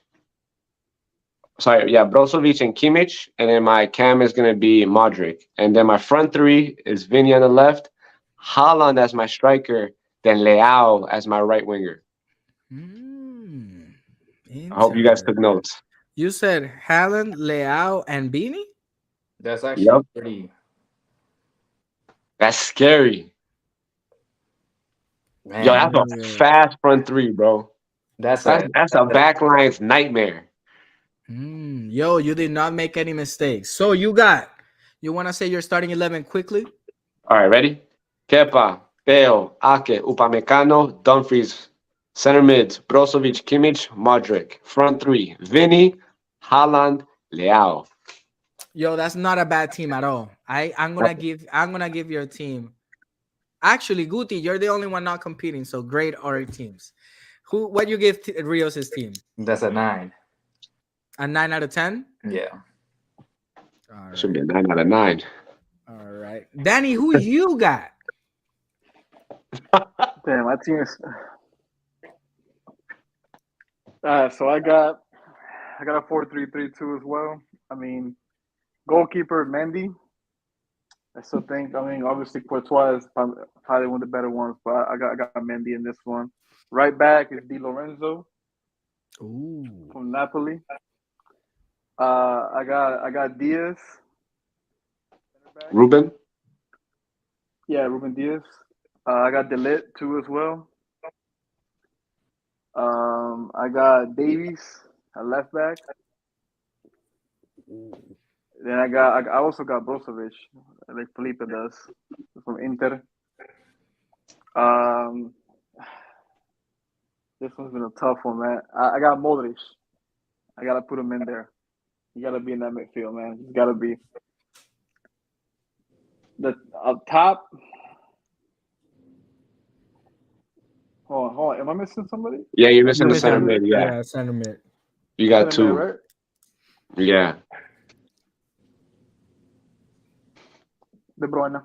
Brozovic and Kimmich. And then my cam is going to be Modric. And then my front 3 is Vinny on the left, Haaland as my striker, then Leao as my right winger. I hope you guys took notes. You said Haaland, Leao, and Beanie? That's actually Yep. pretty. That's scary. Man, Yo, that's a Yeah. fast front 3, bro. that's That's a backline's nightmare. Yo, you did not make any mistakes. So you want to say your starting 11 quickly? All right, ready? Kepa, Theo, Ake, Upamecano, Dumfries. Center mids, Brozovic, Kimmich, Modric. Front 3, Vinny, Haaland, Leao. Yo, that's not a bad team at all. I'm gonna give your team. Actually, Guti, you're the only one not competing. So great our teams. What you give Rios' team? That's a 9. A 9 out of 10? Yeah. All Should right. be a 9 out of 9. All right. Danny, who you got? Damn, my team is. So I got a 4-3-3-2 as well. I mean, goalkeeper Mendy. I still think. I mean, obviously Courtois is probably one of the better ones, but I got Mendy in this one. Right back is Di Lorenzo Ooh. from Napoli. I got Diaz. Ruben? Yeah, Ruben Diaz. I got Delit too as well. I got Davies, a left back. Then I also got Brozovic, like Felipe does from Inter. This one's been a tough one, man. I got Modric. I gotta put him in there. You gotta be in that midfield, man. He's gotta be. The up top. Hold on. Am I missing somebody? Yeah, you're missing the Missing- center mid. Yeah, center mid. you got Center 2. mid, right? Yeah. De Bruyne.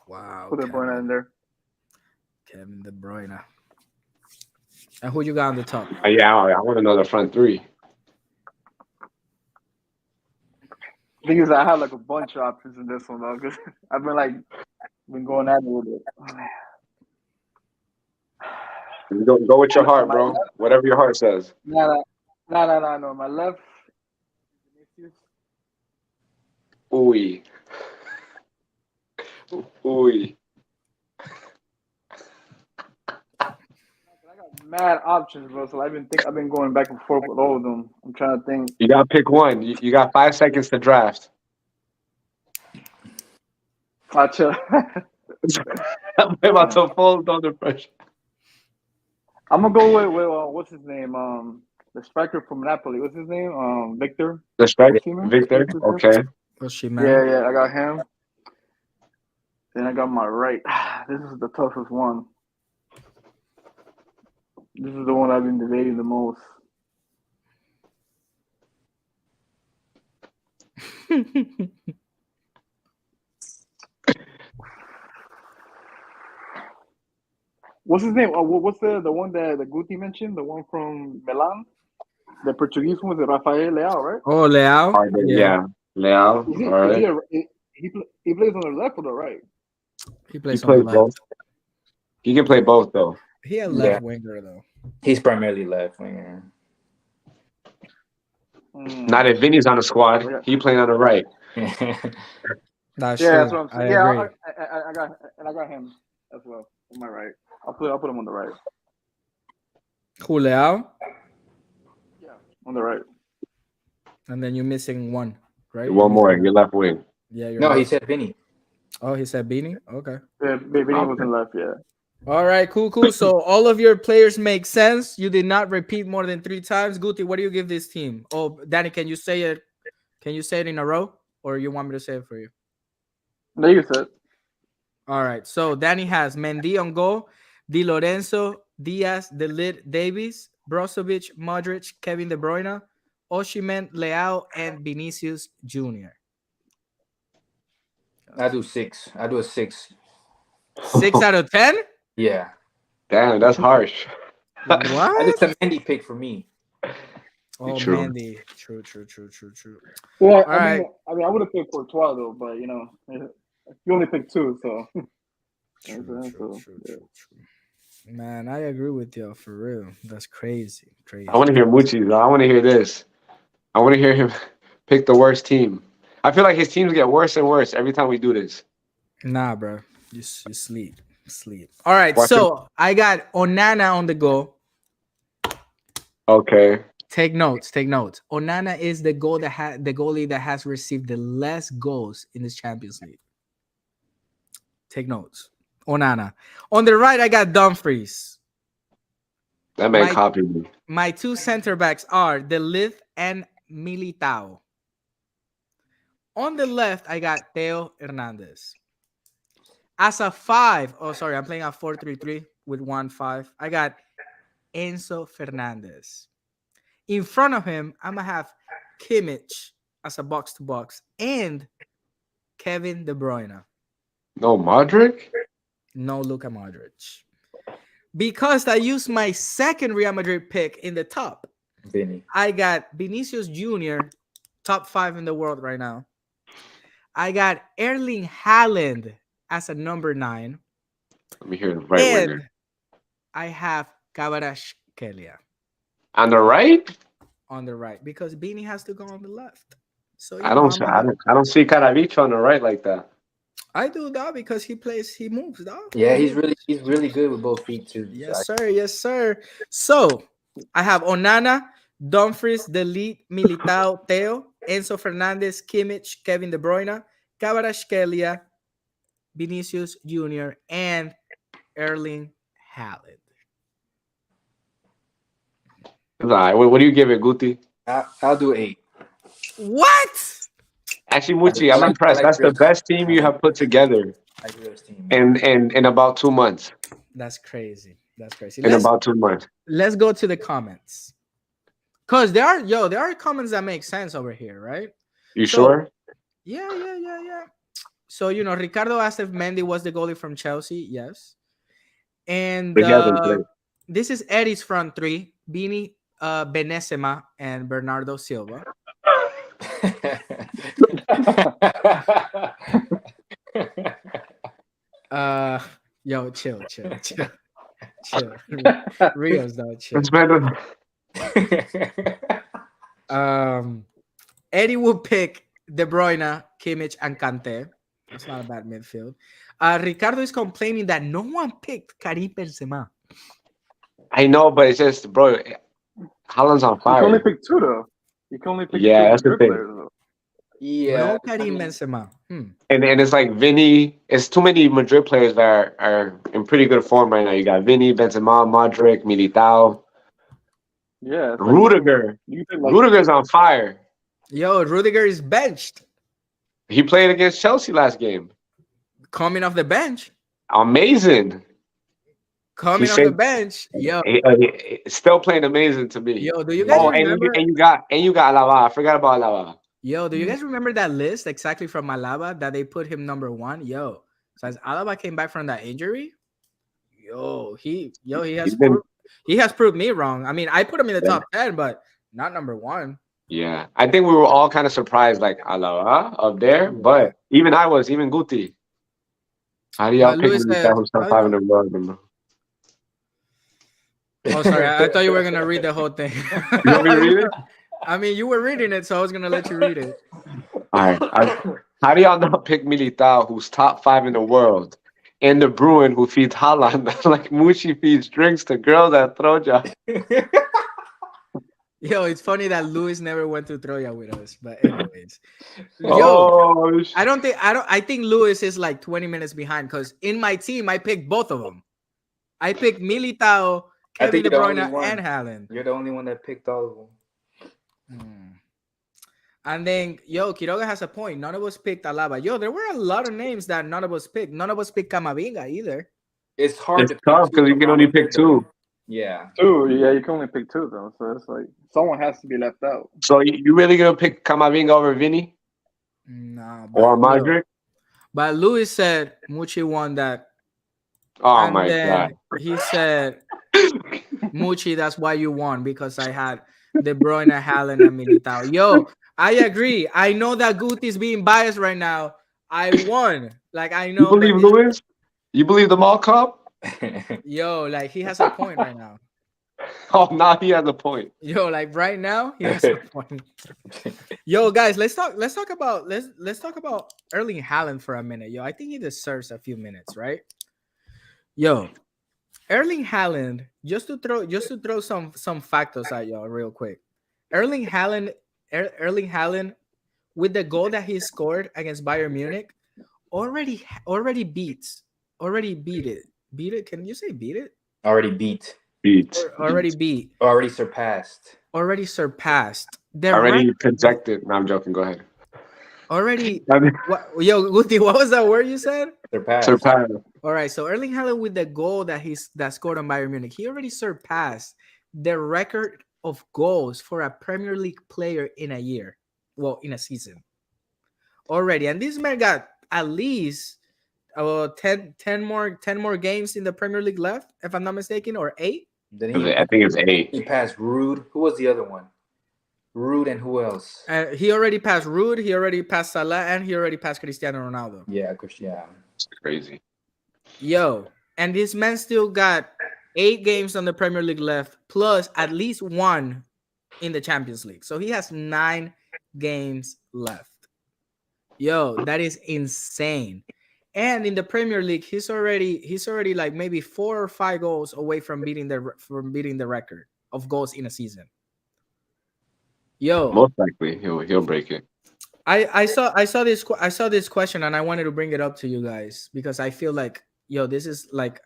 Wow. Put De Bruyne in there. Kevin De Bruyne. And who you got on the top? Yeah, I want to know the front 3. The thing is, I have like a bunch of options in this one though, because I've been going at it with it. Go with your heart, bro. Whatever your heart says. No. My left, Uy. Uy. I got mad options, bro. So I've been going back and forth with all of them. I'm trying to think. You gotta pick one. You got 5 seconds to draft. Chill. I'm about to fold under pressure. I'm gonna go with what's his name? The striker from Napoli. What's his name? Victor. The strike, Osimhen? Victor. Okay. Oh, she Yeah, I got him. Then I got my right. This is the toughest one. This is the one I've been debating the most. What's his name? What's the one that the Guti mentioned? The one from Milan? The Portuguese one was it Rafael Leao, right? Oh, Leao. Yeah. Leao. Is he, All is right. he plays on the left or the right? He He plays on the plays left. both. He can play both though. He a left winger though. He's primarily left winger. Not if Vinny's on the squad. He playing on the right. That's Yeah, true. that's what I'm saying. I agree. I got him as well. On my right. I'll put him on the right. Who, Leao? Yeah, on the right. And then you're missing one, right? One more. Your left wing. Yeah, you're No, right. he said Vinny. Oh, he said Beanie? Okay. Yeah, Vinny was on left. Yeah. All right, cool. So all of your players make sense. You did not repeat more than 3 times. Guti, what do you give this team? Oh, Danny, can you say it? Can you say it in a row, or you want me to say it for you? No, you said. All right. So Danny has Mendy on goal, Di Lorenzo, Diaz, De Ligt, Davies, Brozovic, Modric, Kevin De Bruyne, Osimhen, Leao, and Vinicius Jr. I do 6. I do a 6. 6 out of 10? Yeah. Damn, that's harsh. That What? is a Mendy pick for me. Oh, True. Mandy. True. Well, All right. I mean, I would have picked Courtois though, but you know, you only picked 2, so. True. Man, I agree with you for real. That's crazy. I want to hear Mucci though. I want to hear this. I want to hear him pick the worst team. I feel like his teams get worse and worse every time we do this. Nah, bro. You sleep. All right, Watch so I got Onana on the go. Okay. Take notes. Onana is the goalie that has received the less goals in this Champions League. Take notes. Onana. On the right, I got Dumfries. That man copied me. My 2 center backs are De Ligt and Militao. On the left, I got Theo Hernandez. As a 5, I'm playing a 4-3-3 with 1-5. I got Enzo Fernandez. In front of him, I'm going to have Kimmich as a box-to-box and Kevin De Bruyne. No Modric? No Luka Modric. Because I used my second Real Madrid pick in the top, Vinny. I got Vinicius Jr., top 5 in the world right now. I got Erling Haaland as a number 9. Let me hear the right And winger. I have Kvaratskhelia On the right? on the right because Beanie has to go on the left. So I don't see Karavic on the right like that. I do that because he moves, dog. Yeah, he's really good with both feet too. Yes, sir. So I have Onana, Dumfries, De Ligt, Militao, Theo, Enzo Fernandez, Kimmich, Kevin De Bruyne, Kvaratskhelia, Vinicius Jr., and Erling Haaland. All right. What do you give it, Guti? I'll do 8. What? Actually, Mucci, I'm impressed. That's the best team you have put together in about 2 months. That's crazy. About 2 months. Let's go to the comments. Cause there are comments that make sense over here, right? You sure? Yeah. So Ricardo asked if Mendy was the goalie from Chelsea. Yes. And But he hasn't played. this is Eddie's front 3: Beanie, Benesema, and Bernardo Silva. Chill. Rios though, chill. Eddie will pick De Bruyne, Kimmich, and Kante. That's not a bad midfield. Ricardo is complaining that no one picked Karim Benzema. I know, but it's just, bro, Haaland's on You can only fire. pick two though. You can only pick Yeah, two that's the Madrid thing. players though. Yeah, No I Karim mean, Benzema. And it's like Vinny. It's too many Madrid players that are in pretty good form right now. You got Vinny, Benzema, Modric, Militao, Yeah, it's like Rudiger. you can pick like Rudiger's on fire. Yo, Rudiger is benched, He played against Chelsea last game. coming off the bench. Amazing. Coming He off the saved- bench. Yo, Still playing amazing to me. yo, do you guys Oh, remember? and you got Alaba. I forgot about Alaba. Yo, do you guys remember that list exactly from Alaba that they put him number 1? Yo, since Alaba came back from that injury, he He's been- has proved me wrong. I mean, I put him in the Yeah. top 10, but not number 1. Yeah, I think we were all kind of surprised, like Alaba up there, but even Guti. How do y'all pick Luis Militao said- who's top 5 in the world? Bro? Oh, sorry, I thought you were gonna read the whole thing. You want me to read it? I mean, you were reading it, so I was gonna let you read it. All right. How do y'all not pick Militao, who's top 5 in the world, and De Bruyne, who feeds Haaland like Mushi feeds drinks to girls at Troja? Yo, it's funny that Luis never went to Troya with us, but anyways, yo, Oh, I think Luis is like 20 minutes behind because in my team I picked both of them. I picked Militao, I Kevin think De you're the Bruyne, only one. and Haaland. You're the only one that picked all of them. And then, yo, Quiroga has a point. None of us picked Alaba. Yo, there were a lot of names that none of us picked. None of us picked Camavinga either. It's hard It's to pick tough two 'cause you from can our only pick midfield. 2. Yeah. two. Yeah, you can only pick two though. So it's like someone has to be left out. So you really gonna pick Camavinga over Vinny No, or Modric? But Luis said Muchi won that. Oh and my then god! he said, Muchi, that's why you won, because I had De Bruyne, Haaland, and Militao. Yo, I agree. I know that Guti is being biased right now. I won. Like, I know. You believe that Luis? You believe the mall cop? Yo, like, he has a point right now. Oh, now he has a point. Yo, like right now, he has a point. Yo, guys, let's talk about Erling Haaland for a minute. Yo, I think he deserves a few minutes, right? Yo, Erling Haaland, just to throw some factors at y'all real quick. Erling Haaland with the goal that he scored against Bayern Munich already beat it. Beat it? Can you say beat it? Already beat. Already beat. Already surpassed. Already surpassed. Already projected. No, I'm joking. Go ahead. Already. Yo, Guti, what was that word you said? Surpassed. All right, so Erling Haaland with the goal that scored on Bayern Munich, he already surpassed the record of goals for a Premier League player in a year. Well, in a season. Already. And this man got at least 10 more games in the Premier League left, if I'm not mistaken, or 8. I think it's 8. He passed Rude. Who was the other one? Rude and who else? He already passed Rude, he already passed Salah, and he already passed Cristiano Ronaldo. Yeah, Cristiano. It's crazy. Yo, and this man still got 8 games on the Premier League left, plus at least 1 in the Champions League. So he has 9 games left. Yo, that is insane. And in the Premier League, he's already like maybe 4 or 5 goals away from beating the record of goals in a season. Yo, Most likely he'll break it. I saw this question and I wanted to bring it up to you guys because I feel like it's like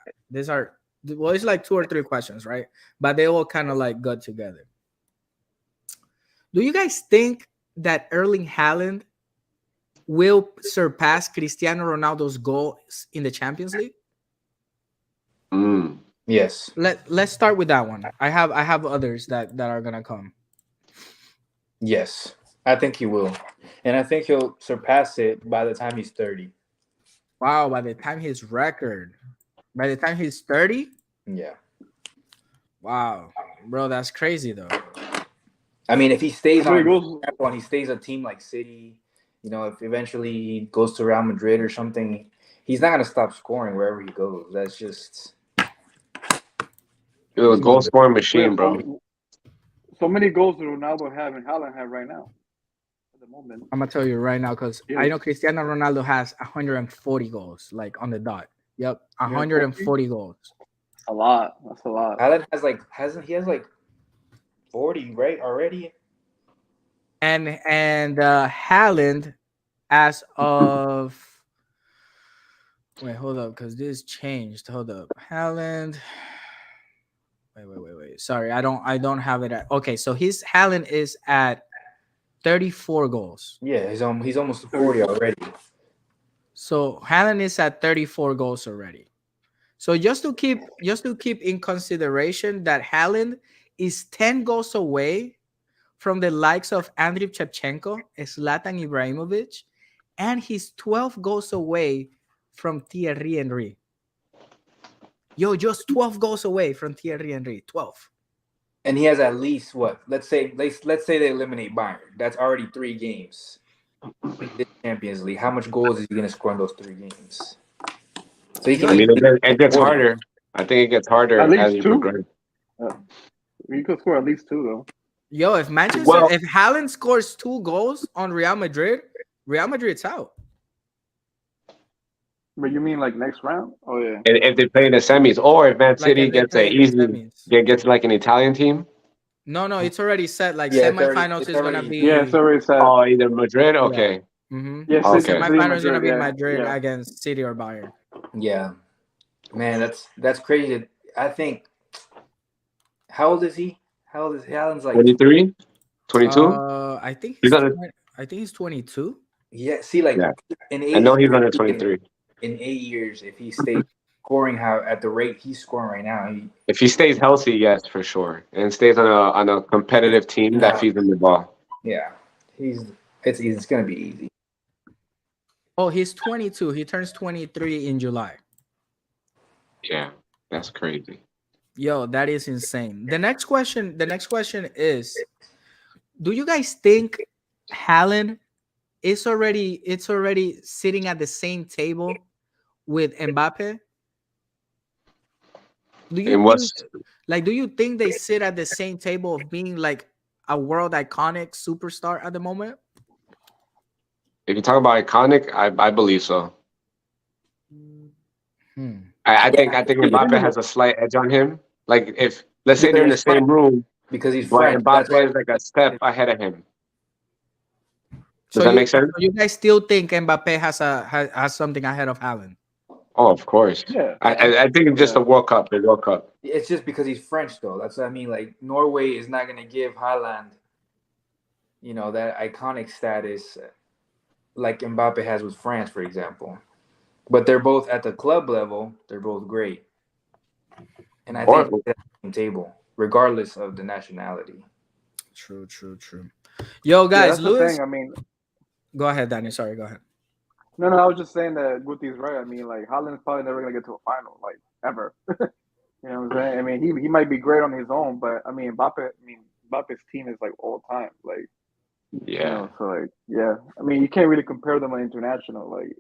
2 or 3 questions, right? But they all kind of like got together. Do you guys think that Erling Haaland will surpass Cristiano Ronaldo's goals in the Champions League? Yes. Let's start with that one. I have others that are gonna come. Yes. I think he will. And I think he'll surpass it by the time he's 30. Wow, by the time he's 30? Yeah. Wow. Bro, that's crazy though. I mean, if he stays There he on goes. and he stays a team like City, if eventually he goes to Real Madrid or something, he's not gonna stop scoring wherever he goes. That's just He's a goal scoring machine, bro. So many goals do Ronaldo have and Haaland have right now? at the moment. I'm gonna tell you right now because I know Cristiano Ronaldo has 140 goals, like on the dot. Yep, 140 goals. A lot. That's a lot. Haaland has like has 40 right already. And Haaland, as of wait, hold up, because this changed. Hold up, Haaland. Wait. Sorry, I don't have it at. Okay, so his Haaland is at 34 goals. Yeah, he's almost 40 already. So Haaland is at 34 goals already. So just to keep in consideration that Haaland is 10 goals away from the likes of Andriy Shevchenko, Zlatan Ibrahimovic, and he's 12 goals away from Thierry Henry. Yo, just 12 goals away from Thierry Henry. 12. And he has at least what? Let's say they eliminate Bayern. That's already 3 games in this Champions League. How much goals is he going to score in those 3 games? So he can. I mean, it gets harder. I think it gets harder as you progress. You could score at least 2 though. Yo, if if Haaland scores 2 goals on Real Madrid's out. But you mean like next round? Oh yeah. If they play in the semis, or if Man City gets like an Italian team. No, it's already set. Like semifinals is gonna be. Yeah, it's already set. Oh, either Madrid. Okay. Yeah. Mm-hmm. Yes. Okay. Semifinals is gonna be Madrid against City or Bayern. Yeah, man, that's crazy. I think. How old is he? Haaland's like 23, 22. I think he's 22. Yeah. See, like in 8. I know he's under 23. In 8 years, if he stays scoring at the rate he's scoring right now, if he stays healthy, yes, for sure, and stays on a competitive team that feeds him the ball. Yeah, it's gonna be easy. Oh, he's 22. He turns 23 in July. Yeah, that's crazy. Yo, that is insane. The next question is, do you guys think Haaland it's already sitting at the same table with Mbappe? Do you think they sit at the same table of being like a world iconic superstar at the moment? If you talk about iconic, I believe so. I think Mbappe has a slight edge on him. Like if let's say they're in the same room, because he's French, Mbappe is like a step ahead of him. Does that make sense? So you guys still think Mbappe has something ahead of Haaland? Oh, of course. Yeah. I think it's just the World Cup. It's just because he's French, though. That's what I mean. Like Norway is not going to give Haaland, that iconic status like Mbappe has with France, for example. But they're both at the club level. They're both great, and I think they're at the same table, regardless of the nationality. True. Yo, guys, that's Lewis. the thing. I mean, go ahead, Danny. Sorry, go ahead. No, I was just saying that Guti's right. I mean, like Haaland's probably never gonna get to a final, like ever. You know what I'm saying? I mean, he might be great on his own, but I mean, Mbappe's team is like all time, like. Yeah. So like, yeah. I mean, you can't really compare them on international. Like,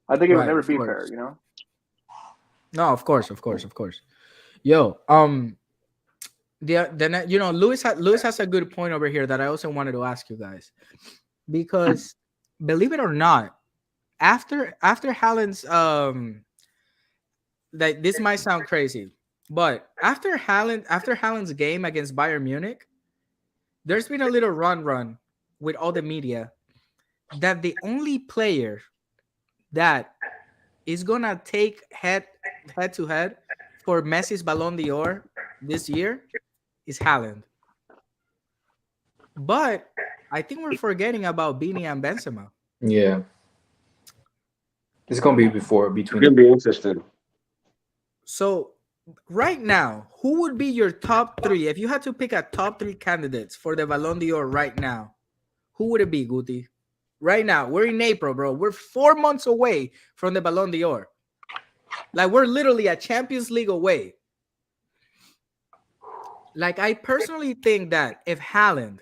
I think it would never be fair. No, of course. Yo, Lewis has a good point over here that I also wanted to ask you guys, because believe it or not, after Haaland's like this might sound crazy, but after Haaland's game against Bayern Munich, there's been a little run with all the media that the only player that is gonna take head to head for Messi's Ballon d'Or this year is Haaland. But I think we're forgetting about Vini and Benzema. Yeah. It's gonna be It's gonna be interesting. So right now, who would be your top 3? If you had to pick a top 3 candidates for the Ballon d'Or right now, who would it be, Guti? Right now, we're in April, bro. We're 4 months away from the Ballon d'Or. Like, we're literally a Champions League away. Like, I personally think that if Haaland,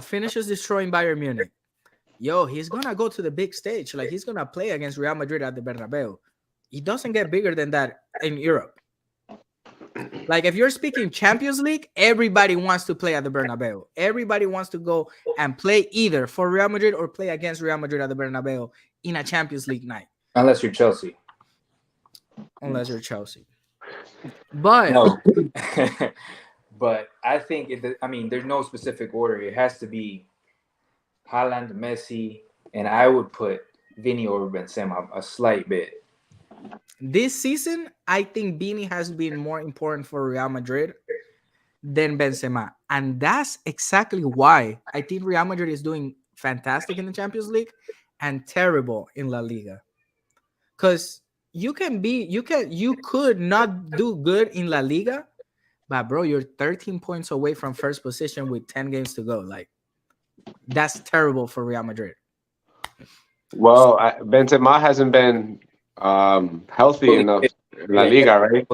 finishes destroying Bayern Munich, he's gonna go to the big stage. Like, he's gonna play against Real Madrid at the Bernabeu. He doesn't get bigger than that in Europe. Like if you're speaking Champions League, everybody wants to play at the Bernabeu. Everybody wants to go and play either for Real Madrid or play against Real Madrid at the Bernabeu in a Champions League night, Unless you're Chelsea. unless you're Chelsea. But No. But I think there's no specific order. It has to be Haaland, Messi, and I would put Vini over Benzema a slight bit. this season, I think Vini has been more important for Real Madrid than Benzema. And that's exactly why I think Real Madrid is doing fantastic in the Champions League and terrible in La Liga. Because you could not do good in La Liga, but bro, you're 13 points away from first position with 10 games to go. Like, that's terrible for Real Madrid. Well, Benzema hasn't been healthy enough in La Liga, right?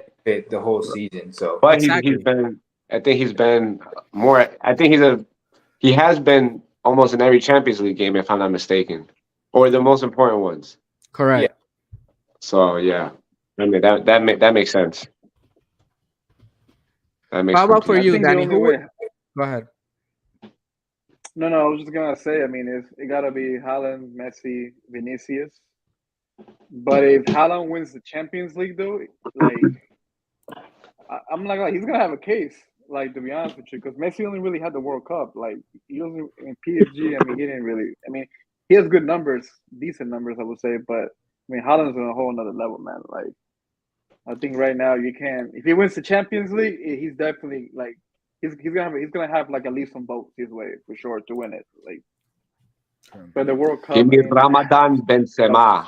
The whole season. So, But Exactly. he's been. I think he's been more. I think he has been almost in every Champions League game, if I'm not mistaken, or the most important ones. Correct. So yeah, I mean that makes sense. That makes How about for complete you, I think Danny? the only way. Go ahead. No, I was just gonna say. I mean, it gotta be Haaland, Messi, Vinicius. But if Haaland wins the Champions League, though, like I'm not gonna, he's gonna have a case. Like, to be honest with you, because Messi only really had the World Cup. Like, he wasn't in PSG. I mean, he didn't really. I mean, he has good numbers, decent numbers, I would say. But I mean, Haaland's on a whole another level, man. Like, I think right now you can't. If he wins the Champions League, he's definitely like he's gonna have like at least some votes his way for sure to win it. Like, but the World Cup. Give me I mean, Ramadan Benzema.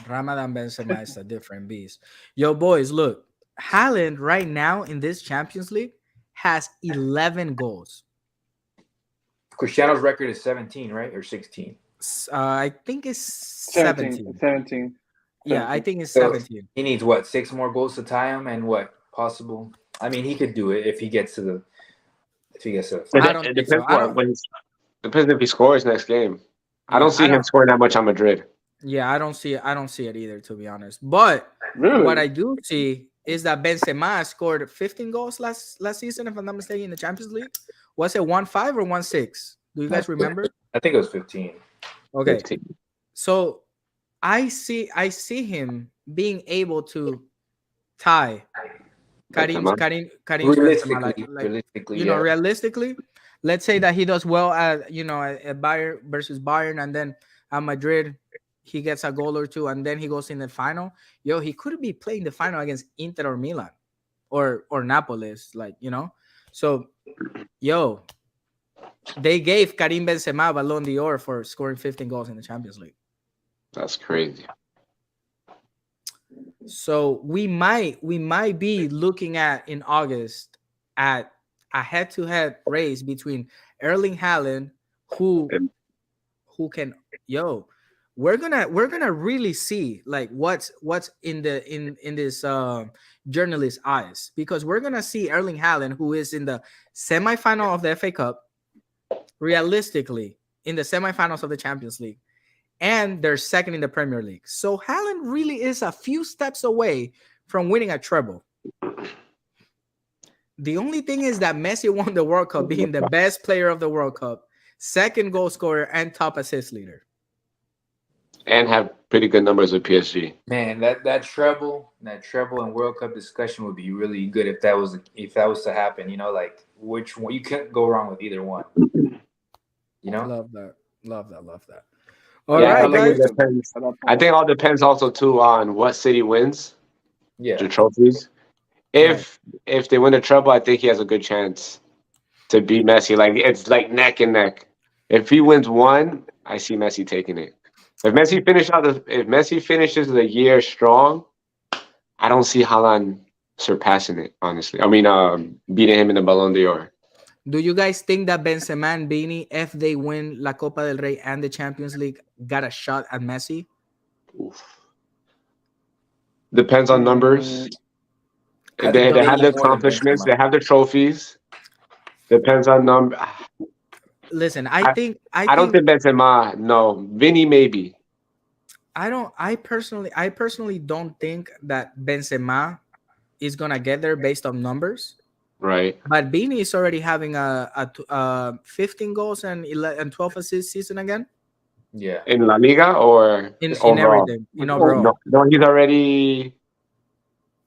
Ramadan Benzema is a different beast. Yo, boys, look. Haaland right now in this Champions League has 11 goals. Cristiano's record is 17, right? Or 16. I think it's 17. 17. Yeah, I think it's So 17. he needs what, 6 more goals to tie him, and what possible? I mean, he could do it if he gets to the. I don't It think so. depends depends if he scores next game. I don't see him scoring that much on Madrid. Yeah, I don't see it either, to be honest. But Really? what I do see is that Benzema scored 15 goals last season, if I'm not mistaken, in the Champions League. Was it 1-5 or 1-6? Do you guys remember? I think it was 15. Okay. 15. So I see him being able to tie Karim Realistically, Benzema, yeah. realistically, let's say that he does well at at Bayern versus Bayern, and then at Madrid he gets a goal or two, and then he goes in the final. Yo, he could be playing the final against Inter or Milan or Napolis, So, yo, they gave Karim Benzema Ballon d'Or for scoring 15 goals in the Champions League. That's crazy. So we might be looking at in August at a head-to-head race between Erling Haaland, who can we're gonna really see like what's in this journalist's eyes, because we're gonna see Erling Haaland, who is in the semifinal of the FA Cup, realistically in the semifinals of the Champions League, and they're second in the Premier League. So Haaland really is a few steps away from winning a treble. The only thing is that Messi won the World Cup being the best player of the World Cup, second goal scorer, and top assist leader. And have pretty good numbers with PSG. Man, that treble and World Cup discussion would be really good if that was to happen. Like which one, you can't go wrong with either one. Love that. All right, guys. I think it all depends also too on what city wins the trophies. If they win the treble, I think he has a good chance to beat Messi. Like it's like neck and neck. If he wins one, I see Messi taking it. If Messi finishes the year strong, I don't see Haaland surpassing it. Honestly, I mean, beating him in the Ballon d'Or. Do you guys think that Benzema and Vini, if they win La Copa del Rey and the Champions League, got a shot at Messi? Oof. Depends on numbers. They have the accomplishments. They have the trophies. Depends on number. Listen, I don't think Benzema. No, Vini maybe. I personally don't think that Benzema is gonna get there based on numbers. Right. But Beanie is already having a 15 goals and 11 and 12 assists season again Yeah. In La Liga or in overall? everything in Oh, overall. No, he's already.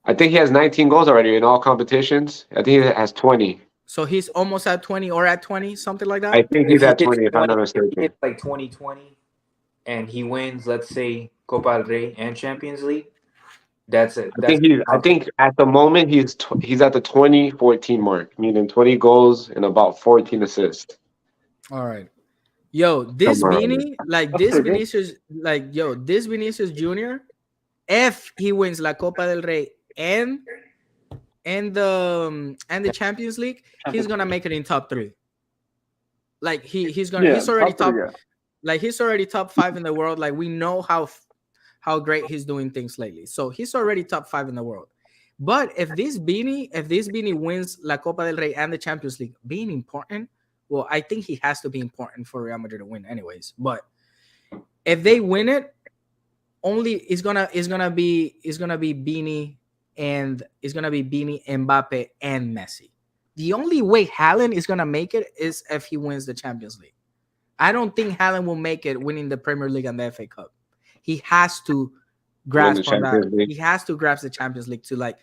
I think he has 19 goals already in all competitions. I think he has 20. So he's almost at 20 or at 20, something like I that. think If he's he at hits 20, if I'm not if he mistaken. hits like 2020 and he wins, let's say, Copa del Rey and Champions League, that's it. That's I think at the moment he's at the 2014 mark, meaning 20 goals and about 14 assists. All right. Yo, this Somewhere around there. Beanie, like That's this pretty good. Vinicius, like yo, this Vinicius Jr. If he wins La Copa del Rey and the Champions League, he's gonna make it in top 3. Like he's gonna Yeah, he's already top three, top, like he's already top 5 in the world. Like we know how great he's doing things lately. So he's already top 5 in the world. But if this Beanie wins La Copa del Rey and the Champions League, being important, well, I think he has to be important for Real Madrid to win, anyways. But if they win it, only it's gonna be Beanie and it's gonna be Beanie, Mbappe, and Messi. The only way Haaland is gonna make it is if he wins the Champions League. I don't think Haaland will make it winning the Premier League and the FA Cup. He has to grasp on that. Champions League. He has to grasp the Champions League to like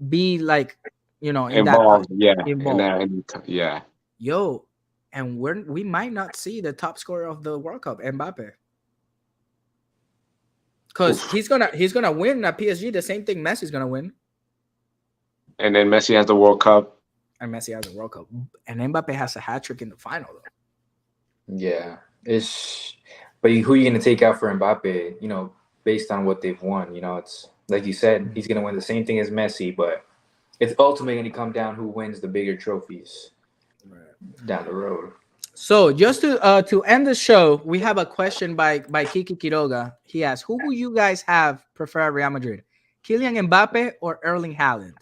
be like, in Involved, that yeah. involved. Yeah. Yo, and we might not see the top scorer of the World Cup, Mbappe. Because he's gonna win at PSG, the same thing Messi's gonna win. And then Messi has the World Cup. And Messi has a World Cup. And Mbappe has a hat trick in the final though. Yeah. But who are you gonna take out for Mbappe, based on what they've won? It's like you said, he's gonna win the same thing as Messi, but it's ultimately gonna come down who wins the bigger trophies down the road. So just to end the show, we have a question by Kiki Quiroga. He asks, who will you guys have prefer at Real Madrid? Kylian Mbappe or Erling Haaland?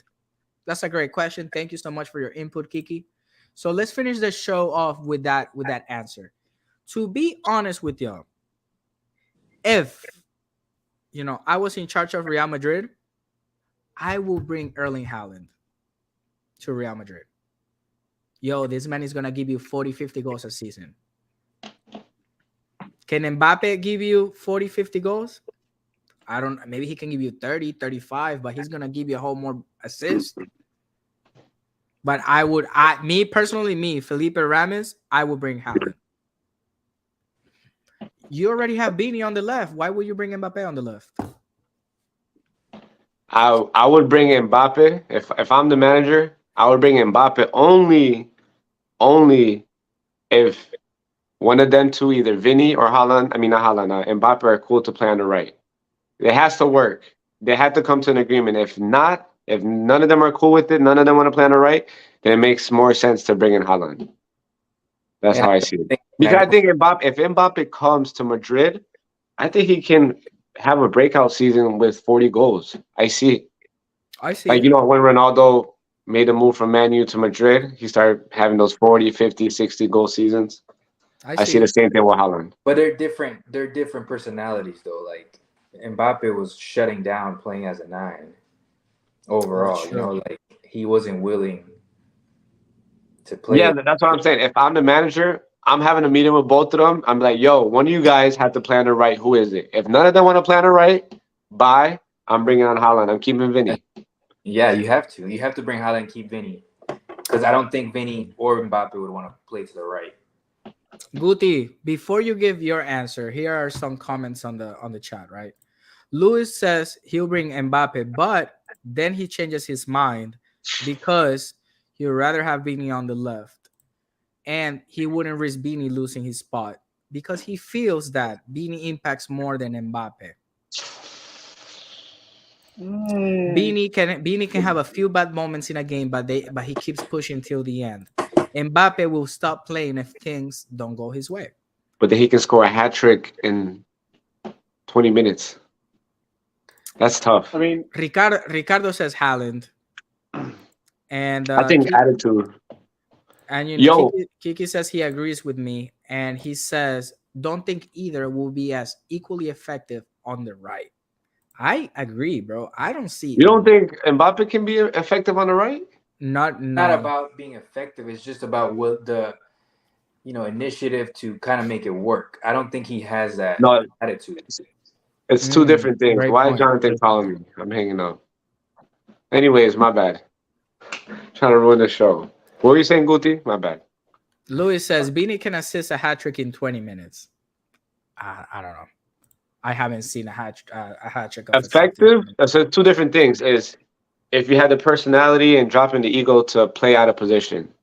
That's a great question. Thank you so much for your input, Kiki. So let's finish the show off with that answer. To be honest with y'all, if I was in charge of Real Madrid, I will bring Erling Haaland to Real Madrid. Yo, this man is going to give you 40, 50 goals a season. Can Mbappe give you 40, 50 goals? I don't know. Maybe he can give you 30, 35, but he's going to give you a whole more assists. But me personally, Felipe Ramis, I would bring Haaland. You already have Beanie on the left. Why would you bring Mbappe on the left? I would bring Mbappe if I'm the manager. I would bring Mbappe only if one of them two, either Vinny or Haaland, not Haaland, Mbappe are cool to play on the right. It has to work. They have to come to an agreement. If not, if none of them are cool with it, none of them want to play on the right, then it makes more sense to bring in Haaland. That's how I see it. Because I think if Mbappe comes to Madrid, I think he can have a breakout season with 40 goals. I see it. I see. Like, when Ronaldo made a move from Man U to Madrid, he started having those 40, 50, 60 goal seasons. I see the same thing with Haaland. But they're different personalities though. Like Mbappe was shutting down playing as a 9 overall, like he wasn't willing to play. Yeah, that's what I'm saying. If I'm the manager, I'm having a meeting with both of them. I'm like, yo, one of you guys have to play on the right. Who is it? If none of them want to play on the right, bye. I'm bringing on Haaland. I'm keeping Vinny. Yeah, you have to. You have to bring Haaland and keep Vinny. Because I don't think Vinny or Mbappe would want to play to the right. Guti, before you give your answer, here are some comments on the chat, right? Luis says he'll bring Mbappe, but then he changes his mind because he'd rather have Vinny on the left. And he wouldn't risk Beanie losing his spot because he feels that Beanie impacts more than Mbappe. Beanie can have a few bad moments in a game, but he keeps pushing till the end. Mbappe will stop playing if things don't go his way. But then he can score a hat trick in 20 minutes. That's tough. Ricardo says Haaland, and I think attitude. And Kiki says he agrees with me, and he says don't think either will be as equally effective on the right. I agree, bro. I don't see You don't think Mbappe can be effective on the right? not Not no. about being effective. It's just about what the initiative to kind of make it work. I don't think he has that No, attitude. it's two different things. Great Why is point. Jonathan calling me? I'm hanging up. Anyways, my bad. Trying to ruin the show. What were you saying, Guti? My bad. Louis says Beanie can assist a hat trick in 20 minutes. I don't know. I haven't seen a hat trick of Effective? So two different things is if you had the personality and dropping the ego to play out of position.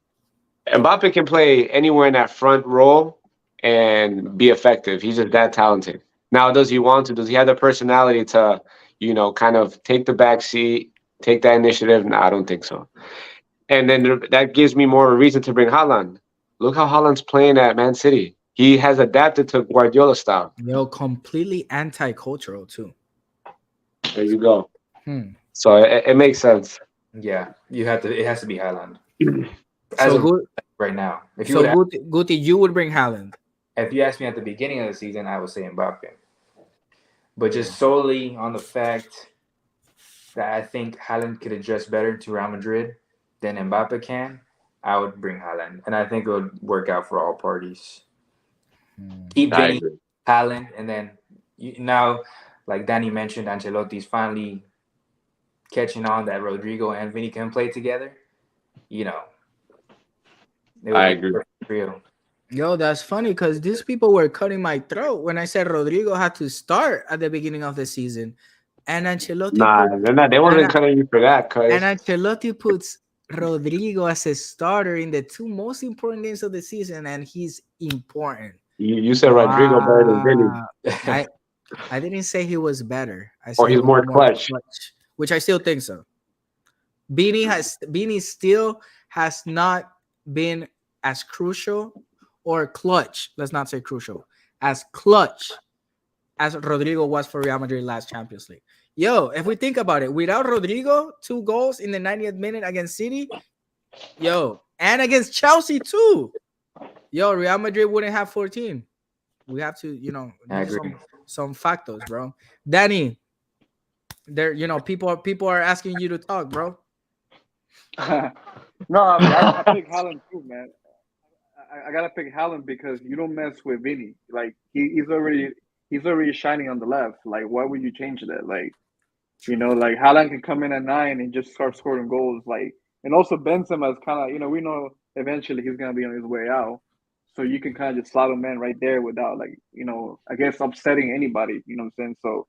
Mbappe can play anywhere in that front row and be effective. He's just that talented. Now, does he want to? Does he have the personality to, kind of take the back seat, take that initiative? No, I don't think so. And then that gives me more of a reason to bring Haaland. Look how Haaland's playing at Man City. He has adapted to Guardiola style. Yo, completely anti-cultural too. There you go. So it makes sense. Yeah, it has to be Haaland. Right now, if Guti, you would bring Haaland. If you asked me at the beginning of the season, I would say Mbappe. But just solely on the fact that I think Haaland could adjust better to Real Madrid than Mbappe can, I would bring Haaland. And I think it would work out for all parties. Keep Vinny, Haaland, and then now, like Danny mentioned, Ancelotti's finally catching on that Rodrigo and Vinny can play together. I agree. Real. Yo, that's funny because these people were cutting my throat when I said Rodrigo had to start at the beginning of the season. And Ancelotti they wasn't cutting you for that. And Ancelotti puts Rodrigo as a starter in the two most important games of the season, and he's important. You said Rodrigo better than Vinny. I didn't say he was better. I said he's more clutch, which I still think so. Beanie still has not been as crucial or clutch. Let's not say crucial, as clutch as Rodrigo was for Real Madrid last Champions League. Yo, if we think about it, without Rodrigo, 2 goals in the 90th minute against City, and against Chelsea too. Real Madrid wouldn't have 14. We have to, some factos, bro. Danny, people are asking you to talk, bro. No, I pick Haaland too, man. I gotta pick Haaland because you don't mess with Vinny. Like he's already shining on the left. Like why would you change that? Like like Haaland can come in at 9 and just start scoring goals. Like and also Benzema is kind of we know eventually he's gonna be on his way out, so you can kind of just slot him in right there without I guess upsetting anybody. You know what I'm saying? So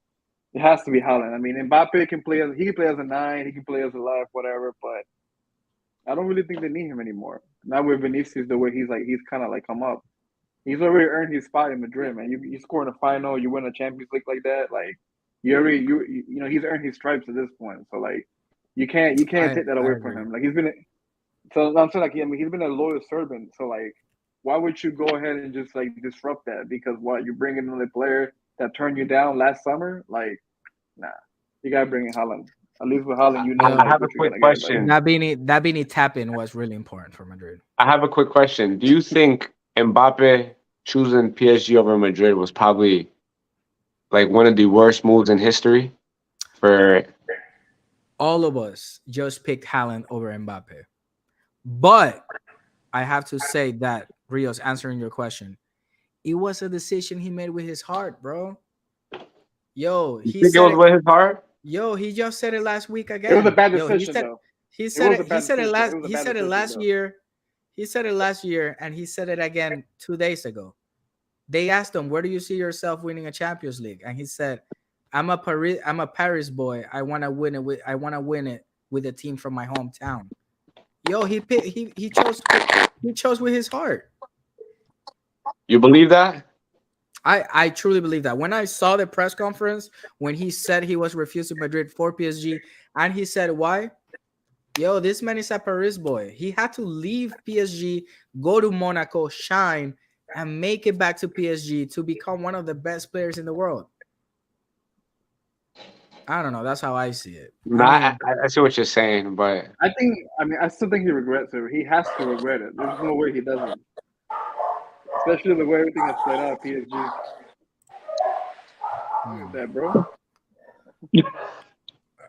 it has to be Haaland. I mean Mbappe can play as a 9, he can play as a left, whatever, but I don't really think they need him anymore. Not with Vinicius, the way he's kind of come up. He's already earned his spot in Madrid, man. You score in a final, you win a Champions League like that, like he's earned his stripes at this point. So you can't take that away from him. Like he's been, so I'm saying he's been a loyal servant. So why would you go ahead and just disrupt that? Because you bring in another player that turned you down last summer? Nah, you gotta bring in Haaland. At least with Haaland, I have a quick question. That Beanie tap-in was really important for Madrid. I have a quick question. Do you think Mbappe choosing PSG over Madrid was probably one of the worst moves in history? For all of us just picked Haaland over Mbappe. But I have to say that, Rios, answering your question, it was a decision he made with his heart, bro. You think it was with his heart? Yo, he just said it last week again. It was a bad decision, though. He said it last year. He said it last year, and he said it again 2 days ago. They asked him, "Where do you see yourself winning a Champions League?" And he said, "I'm a Paris boy. I want to win it with a team from my hometown." Yo, he chose with his heart. You believe that? I truly believe that. When I saw the press conference when he said he was refusing Madrid for PSG, and he said why? Yo, this man is a Paris boy. He had to leave PSG, go to Monaco, shine, and make it back to PSG to become one of the best players in the world. I don't know. That's how I see it. I see what you're saying, but I still think he regrets it. He has to regret it. There's no way he doesn't. Especially the way everything has played out at PSG. Look at that, bro.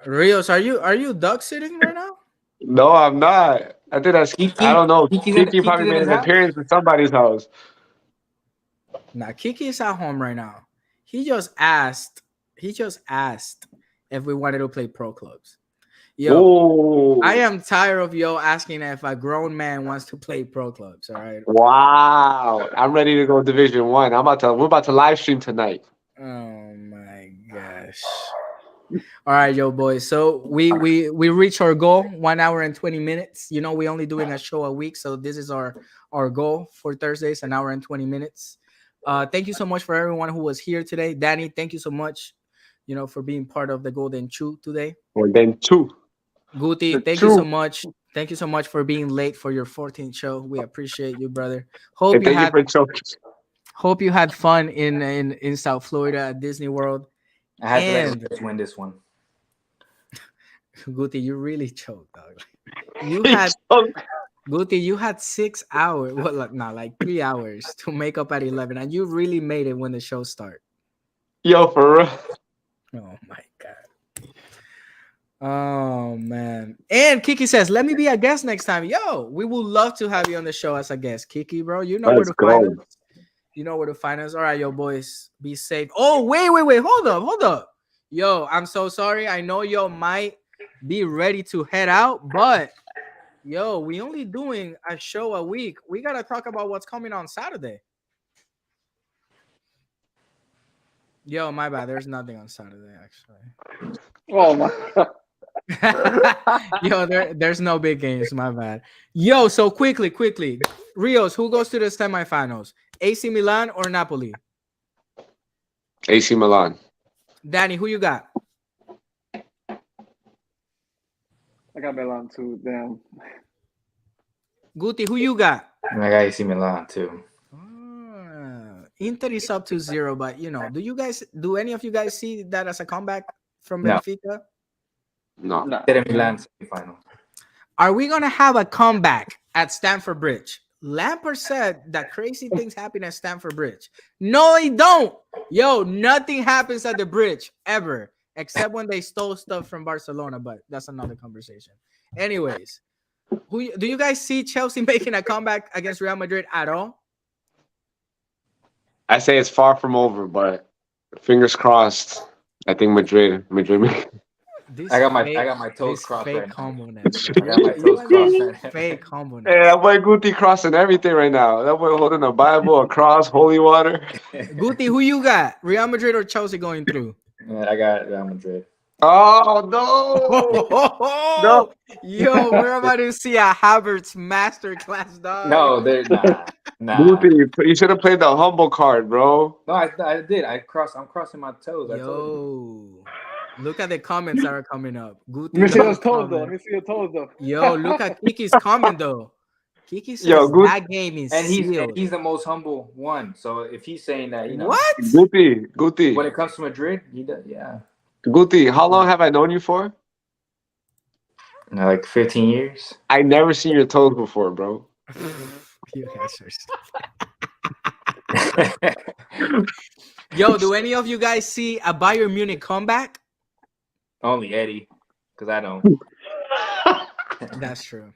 Rios, are you duck sitting right now? No, I'm not. I think that's. I don't know. Kiki probably in made his an house? appearance in somebody's house. Nah, Kiki is at home right now. He just asked if we wanted to play pro clubs. Yo, Oh, I am tired of asking if a grown man wants to play pro clubs. All right. wow! I'm ready to go Division 1. We're about to live stream tonight. Oh my gosh. All right, yo, boys. So we reach our goal, 1 hour and 20 minutes. You know, we only doing a show a week, so this is our goal for Thursdays, 1 hour and 20 minutes. Thank you so much for everyone who was here today. Danny, thank you so much, for being part of the Golden Chew today. Or then 2. Guti, The thank you so Chew. much. Thank you so much for being late for your 14th show. We appreciate you, brother. And thank you for choking. Hope you had fun in South Florida at Disney World. I had to let Rios win this one. Guti, you really choked, dog. Guti, you had 6 hours. Well, not like 3 hours to make up at 11, and you really made it when the show started. Yo, for real. Oh my god. Oh man. And Kiki says, "Let me be a guest next time." Yo, we would love to have you on the show as a guest, Kiki, bro. You know where to find us. You know where to find us. All right, yo, boys, be safe. Oh, wait. Hold up. Yo, I'm so sorry. I know yo might be ready to head out, but yo, we only doing a show a week. We gotta talk about what's coming on Saturday. Yo, my bad. There's nothing on Saturday, actually. Oh my god. Yo, there's no big games. My bad. Yo, so quickly, Rios, who goes to the semifinals? AC Milan or Napoli? AC Milan. Danny, who you got? I got Milan too. Damn. Guti, who you got? I got AC Milan too. Inter is up to 0, but do any of you guys see that as a comeback from No. Benfica? No. Inter Milan semifinal. Are we gonna have a comeback at Stamford Bridge? Lampard said that crazy things happen at Stamford Bridge. No, they don't. Yo, nothing happens at the bridge ever, except when they stole stuff from Barcelona, but that's another conversation. Anyways, do you guys see Chelsea making a comeback against Real Madrid at all? I say it's far from over, but fingers crossed. I think Madrid. I got my toes crossed fake right now. humbleness. I got my toes crossed right now. Fake humbleness. Hey, that boy Guti crossing everything right now. That boy holding a Bible, a cross, holy water. Guti, who you got? Real Madrid or Chelsea going through? Yeah, I got Real Madrid. Oh no! No. Yo, we're about to see a Havertz masterclass, dog. No, they're nah. Guti, you should have played the humble card, bro. No, I did. I'm crossing my toes. I told you. Yo, look at the comments that are coming up. Guti, Let me see no those toes though. comment. Let me see your toes though. Yo, look at Kiki's comment though. Kiki says that game is And sealed. he's the most humble one. So if he's saying that, What? Guti. when it comes to Madrid, he does. Yeah, Guti, how long have I known you for? like 15 years. I never seen your toes before, bro. You guys are Yo, do any of you guys see a Bayern Munich comeback? Only Eddie, because I don't. That's true.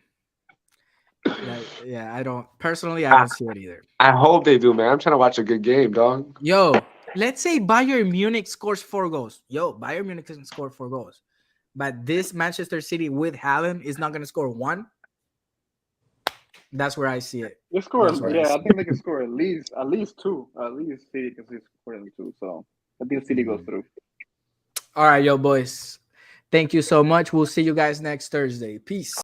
Yeah, I don't personally. I don't see it either. I hope they do, man. I'm trying to watch a good game, dog. Yo, let's say Bayern Munich scores 4 goals. Yo, Bayern Munich doesn't score 4 goals, but this Manchester City with Haaland is not going to score 1. That's where I see it. They score. That's right. Yeah, I think they can score at least 2. At least City can score at least 2. So I think City goes through. All right, yo, boys. Thank you so much. We'll see you guys next Thursday. Peace.